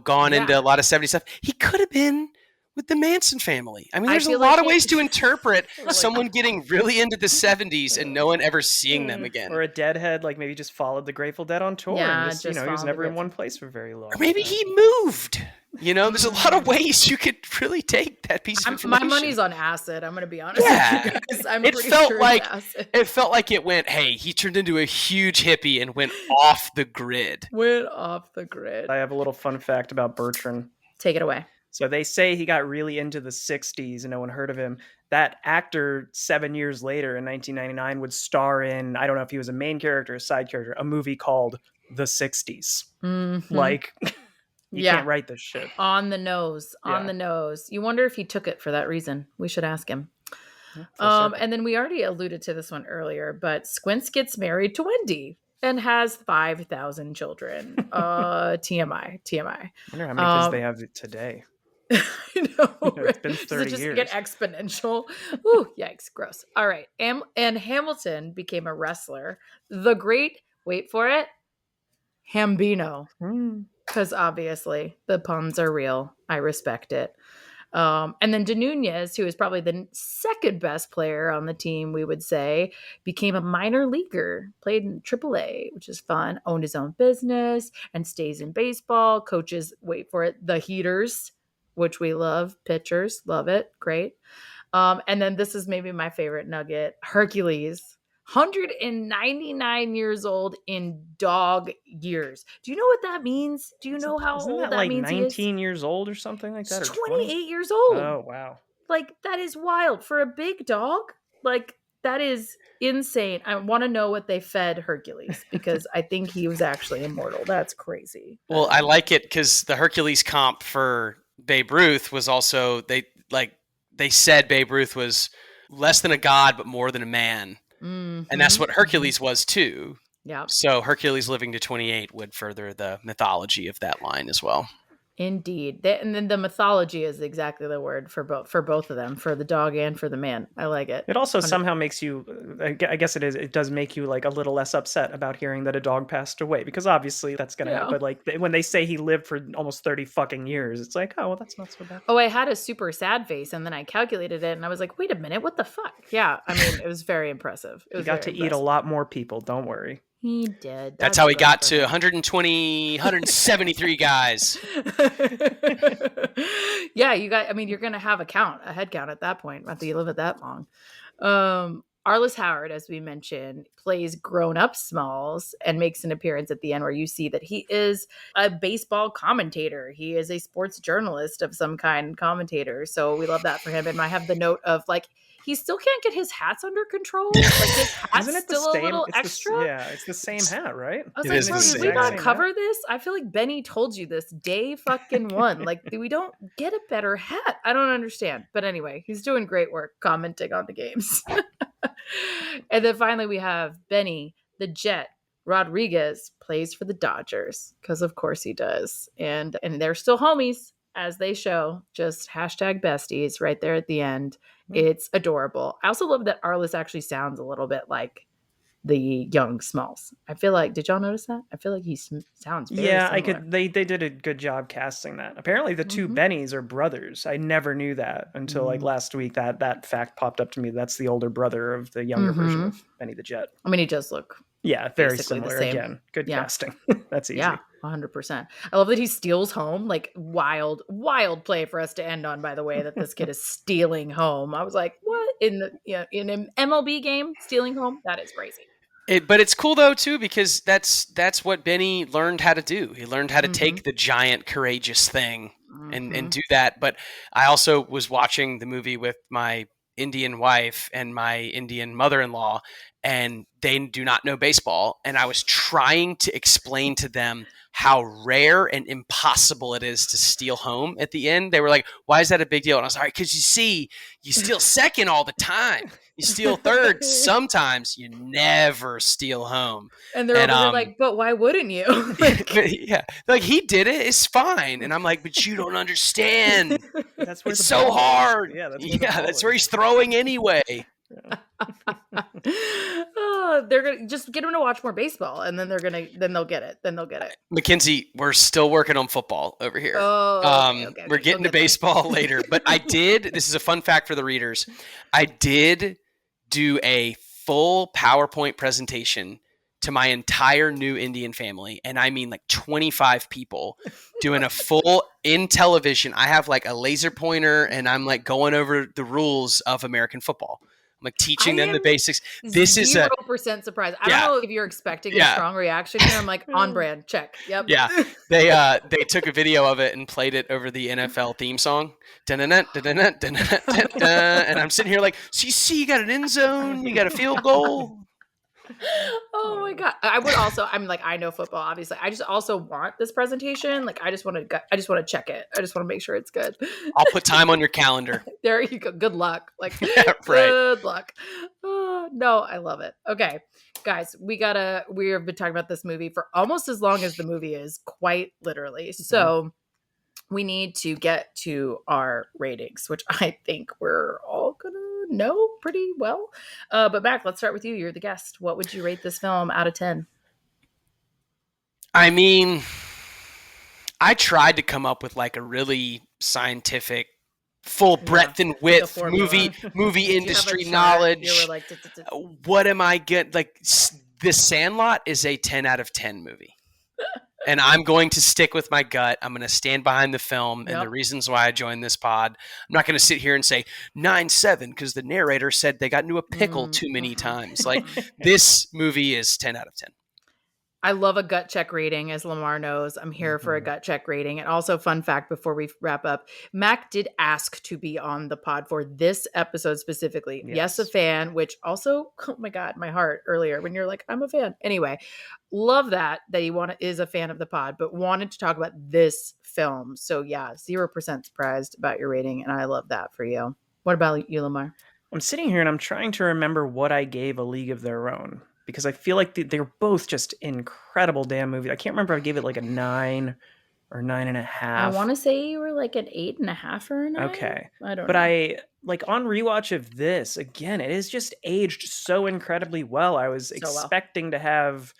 gone into a lot of 70s stuff. He could have been with the Manson family. I mean, there's a lot of ways to interpret someone getting really into the 70s and no one ever seeing them again. Or a deadhead, like maybe just followed the Grateful Dead on tour. Yeah, and just he was never in one place for very long. Or maybe he moved. There's a lot of ways you could really take that piece of information. My money's on acid. I'm going to be honest with you guys. It felt like it went, hey, he turned into a huge hippie and went off the grid. I have a little fun fact about Bertram. Take it away. So they say he got really into the 60s and no one heard of him. That actor 7 years later in 1999 would star in, I don't know if he was a main character or a side character, a movie called The 60s. Mm-hmm. Like, you can't write this shit. On the nose. You wonder if he took it for that reason. We should ask him. And then we already alluded to this one earlier, but Squints gets married to Wendy and has 5,000 children. TMI. I wonder how many kids they have today. I know. It's been 30 Does it just years. get exponential? Ooh, yikes, gross. All right. And Hamilton became a wrestler. The great, wait for it, Hambino. Because obviously the puns are real. I respect it. And then De Nunez, who is probably the second best player on the team, we would say, became a minor leaguer, played in AAA, which is fun, owned his own business, and stays in baseball, coaches, wait for it, the Heaters, which we love, pitchers, love it, great. And then this is maybe my favorite nugget, Hercules, 199 years old in dog years. Do you know what that means? Do you know how Isn't old that that like means he is? 19 years old or something like He's that, or 20? 28 years old. Oh, wow. Like, that is wild. For a big dog, like, that is insane. I want to know what they fed Hercules because I think he was actually immortal. That's crazy. Well, I like it because the Hercules comp for Babe Ruth was also they said Babe Ruth was less than a god but more than a man, and that's what Hercules was too. Yeah, So Hercules living to 28 would further the mythology of that line as well. indeed. And then the mythology is exactly the word for both of them, for the dog and for the man. I like it. It also somehow makes you, I guess it does make you like a little less upset about hearing that a dog passed away, because obviously that's going to happen. But like when they say he lived for almost 30 fucking years, it's like, oh, well, that's not so bad. Oh, I had a super sad face and then I calculated it and I was like, wait a minute, what the fuck? Yeah, I mean, it was very impressive. He got to eat a lot more people, don't worry. He did. That's how he got to 120, 173 guys. Yeah, I mean, you're going to have a head count at that point after you live it that long. Arliss Howard, as we mentioned, plays grown-up Smalls and makes an appearance at the end where you see that he is a baseball commentator. He is a sports journalist of some kind, commentator. So we love that for him. And I have the note of like, he still can't get his hats under control. Like his hat's Isn't it still a little extra. It's the same hat, right? I was like, bro, did we not cover this? I feel like Benny told you this day fucking one. Like, we don't get a better hat. I don't understand. But anyway, he's doing great work commenting on the games. And then finally we have Benny the Jet Rodriguez plays for the Dodgers, because of course he does. And they're still homies, as they show. Just hashtag besties right there at the end. It's adorable. I also love that Arliss actually sounds a little bit like the young Smalls. I feel like, did y'all notice that? I feel like he sounds very similar. They did a good job casting that. Apparently the two Bennies are brothers. I never knew that until like last week. That fact popped up to me. That's the older brother of the younger version of Benny the Jet. I mean, he does look very similar. Again, good casting. That's easy. Yeah, 100%. I love that he steals home. Like, wild play for us to end on, by the way, that this kid is stealing home. I was like, what? In an MLB game, stealing home? That is crazy. But it's cool though too, because that's what Benny learned how to do. He learned how to take the giant courageous thing and do that. But I also was watching the movie with my Indian wife and my Indian mother-in-law, and they do not know baseball. And I was trying to explain to them how rare and impossible it is to steal home at the end. They were like, why is that a big deal? And I was like, because you steal second all the time. You steal third sometimes. You never steal home. And they're like, but why wouldn't you? Like he did it. It's fine. And I'm like, but you don't understand. That's where it's so hard. Yeah, that's where he's throwing anyway. They're gonna just get him to watch more baseball, and then they'll get it. Mackenzie, we're still working on football over here. Okay. We're getting to baseball later, but this is a fun fact for the readers. I did do a full PowerPoint presentation to my entire new Indian family. And I mean like 25 people doing a full in television. I have like a laser pointer and I'm like going over the rules of American football. I'm like teaching them the basics. This is 0% surprised. I don't know if you're expecting a strong reaction here. I'm like, on brand, check. Yep. Yeah. They took a video of it and played it over the NFL theme song. And I'm sitting here like, so you see, you got an end zone, you got a field goal. Oh my God. I'm like, I know football, obviously. I just also want this presentation. Like, I just want to check it. I just want to make sure it's good. I'll put time on your calendar. There you go. Good luck. Like, right. Good luck. Oh, no, I love it. Okay, guys, we have been talking about this movie for almost as long as the movie is, quite literally. So we need to get to our ratings, which I think we're all going to know pretty well. But Mac, let's start with you. You're the guest. What would you rate this film out of 10? I mean, I tried to come up with like a really scientific, full breadth and width movie industry knowledge. You were like, what am I getting? Like, The Sandlot is a 10 out of 10 movie. and I'm going to stick with my gut. I'm going to stand behind the film and the Yep. reasons why I joined this pod. I'm not going to sit here and say 9-7 because the narrator said they got into a pickle too many times. Like, this movie is 10 out of 10. I love a gut check rating, as Lamar knows. I'm here for a gut check rating. And also, fun fact before we wrap up, Mac did ask to be on the pod for this episode specifically. Yes, a fan, which also, oh my God, my heart earlier when you're like, I'm a fan. Anyway, love that he is a fan of the pod, but wanted to talk about this film. So yeah, 0% surprised about your rating. And I love that for you. What about you, Lamar? I'm sitting here and I'm trying to remember what I gave A League of Their Own, because I feel like they're both just incredible damn movies. I can't remember if I gave it like a 9 or 9.5. I want to say you were like an 8.5 or a 9. Okay. I don't But know. I, like, on rewatch of this, again, it is just aged so incredibly well. I was well. expecting to have,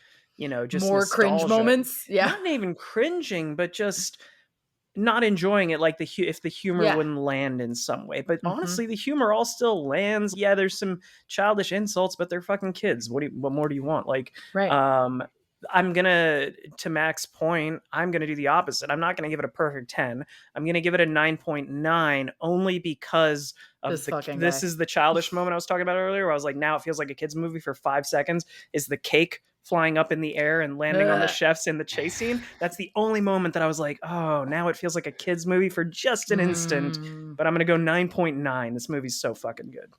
just More cringe nostalgia. moments. Yeah. Not even cringing, but just not enjoying it, like if the humor Yeah. wouldn't land in some way. But honestly, the humor all still lands. Yeah, there's some childish insults, but they're fucking kids. What more do you want? Like, Right. I'm gonna, to Mac's point, I'm gonna do the opposite. I'm not gonna give it a perfect 10. I'm gonna give it a 9.9, only because of this is the childish moment I was talking about earlier, where I was like, now it feels like a kid's movie for 5 seconds. Is the cake flying up in the air and landing on the chefs in the chase scene? That's the only moment that I was like, oh, now it feels like a kid's movie for just an instant. But I'm gonna go 9.9. This movie's so fucking good.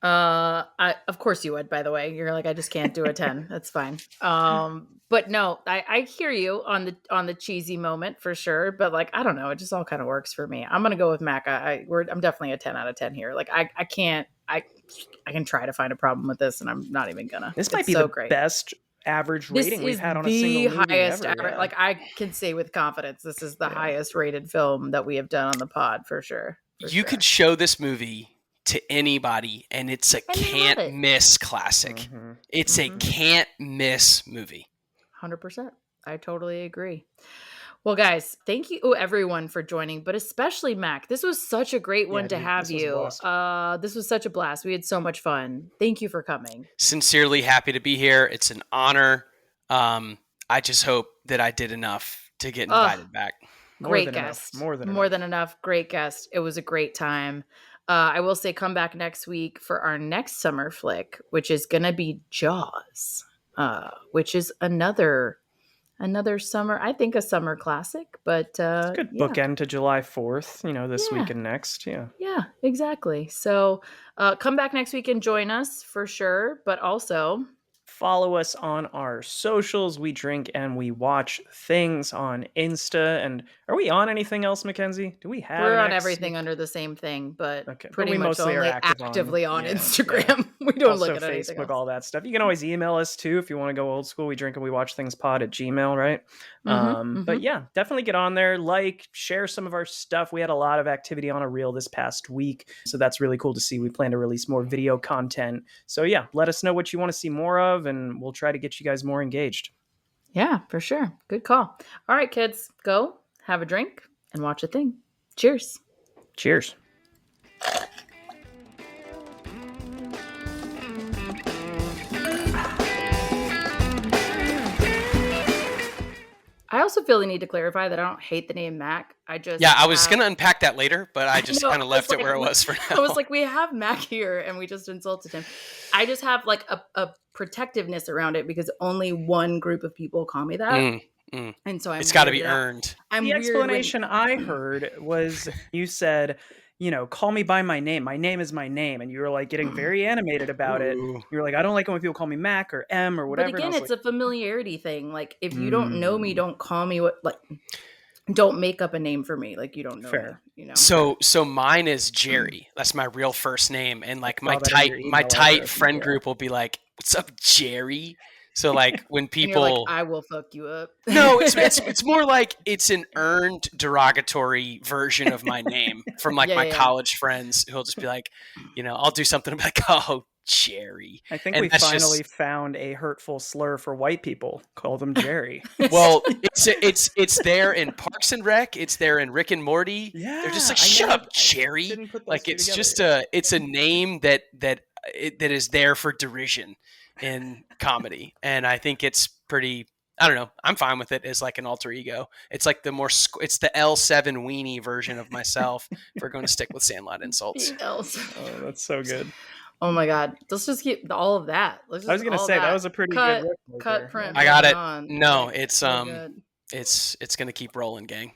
Of course you would, by the way. You're like, I just can't do a 10. That's fine. But no, I hear you on the cheesy moment for sure. But like, I don't know, it just all kind of works for me. I'm gonna go with Mac. I'm definitely a 10 out of 10 here. Like, I can try to find a problem with this, and I'm not even gonna. This might be so the best average rating we've had on a single movie highest ever. Yeah. Like, I can say with confidence, this is the highest rated film that we have done on the pod for sure. You could show this movie to anybody, and it's a can't miss classic. It's a can't miss movie. 100%. I totally agree. Well, guys, thank you everyone for joining, but especially Mac. This was such a great one to have you. This was such a blast. We had so much fun. Thank you for coming. Sincerely happy to be here. It's an honor. I just hope that I did enough to get invited back. Great guest. More than enough. Great guest. It was a great time. I will say, come back next week for our next summer flick, which is going to be Jaws, which is another summer, I think a summer classic, but it's a good bookend to July 4th, this week and next. Yeah, exactly. So come back next week and join us for sure, but also follow us on our socials. We drink and we watch things on Insta. And are we on anything else, Mackenzie? Do we have? We're on everything under the same thing, but pretty much mostly only are actively on Instagram. We don't also look at anything Facebook, else. all that stuff. You can always email us too if you want to go old school. We drink and we watch things pod at Gmail, right? But yeah, definitely get on there, share some of our stuff. We had a lot of activity on a reel this past week, so that's really cool to see. We plan to release more video content. So yeah, let us know what you want to see more of, and we'll try to get you guys more engaged. Yeah, for sure. Good call. All right, kids, go have a drink and watch a thing. Cheers. Cheers. I also feel the need to clarify that I don't hate the name Mac. I was going to unpack that later, but I just kind of left it where it was for now. I was like, we have Mac here and we just insulted him. I just have like a protectiveness around it because only one group of people call me that. And so it's got to be earned. The explanation I heard was you said, call me by my name. My name is my name. And you were like getting very animated about it. You were like, I don't like it when people call me Mac or M or whatever. But again, it's a familiarity thing. Like, if you don't know me, don't call me don't make up a name for me. Like, you don't know me, So mine is Jerry. That's my real first name. And like my tight friend group will be like, what's up, Jerry? So like when people, and you're like, I will fuck you up. No, it's more like it's an earned derogatory version of my name from my college friends who'll just be like, I'll do something like, oh, Jerry. I think we finally found a hurtful slur for white people. Call them Jerry. Well, it's there in Parks and Rec. It's there in Rick and Morty. Yeah, they're just like, shut up, Jerry. Like it's just it's a name that is there for derision in comedy, and I think it's pretty I don't know. I'm fine with it as like an alter ego. It's like the more it's the L7 weenie version of myself. If we're going to stick with Sandlot insults. Oh, that's so good. Oh my God. Let's just keep all of that. Let's just I was gonna say that was a pretty good cut riff cut there. print. I got going it. on. No, Like, it's so good. it's going to keep rolling, gang.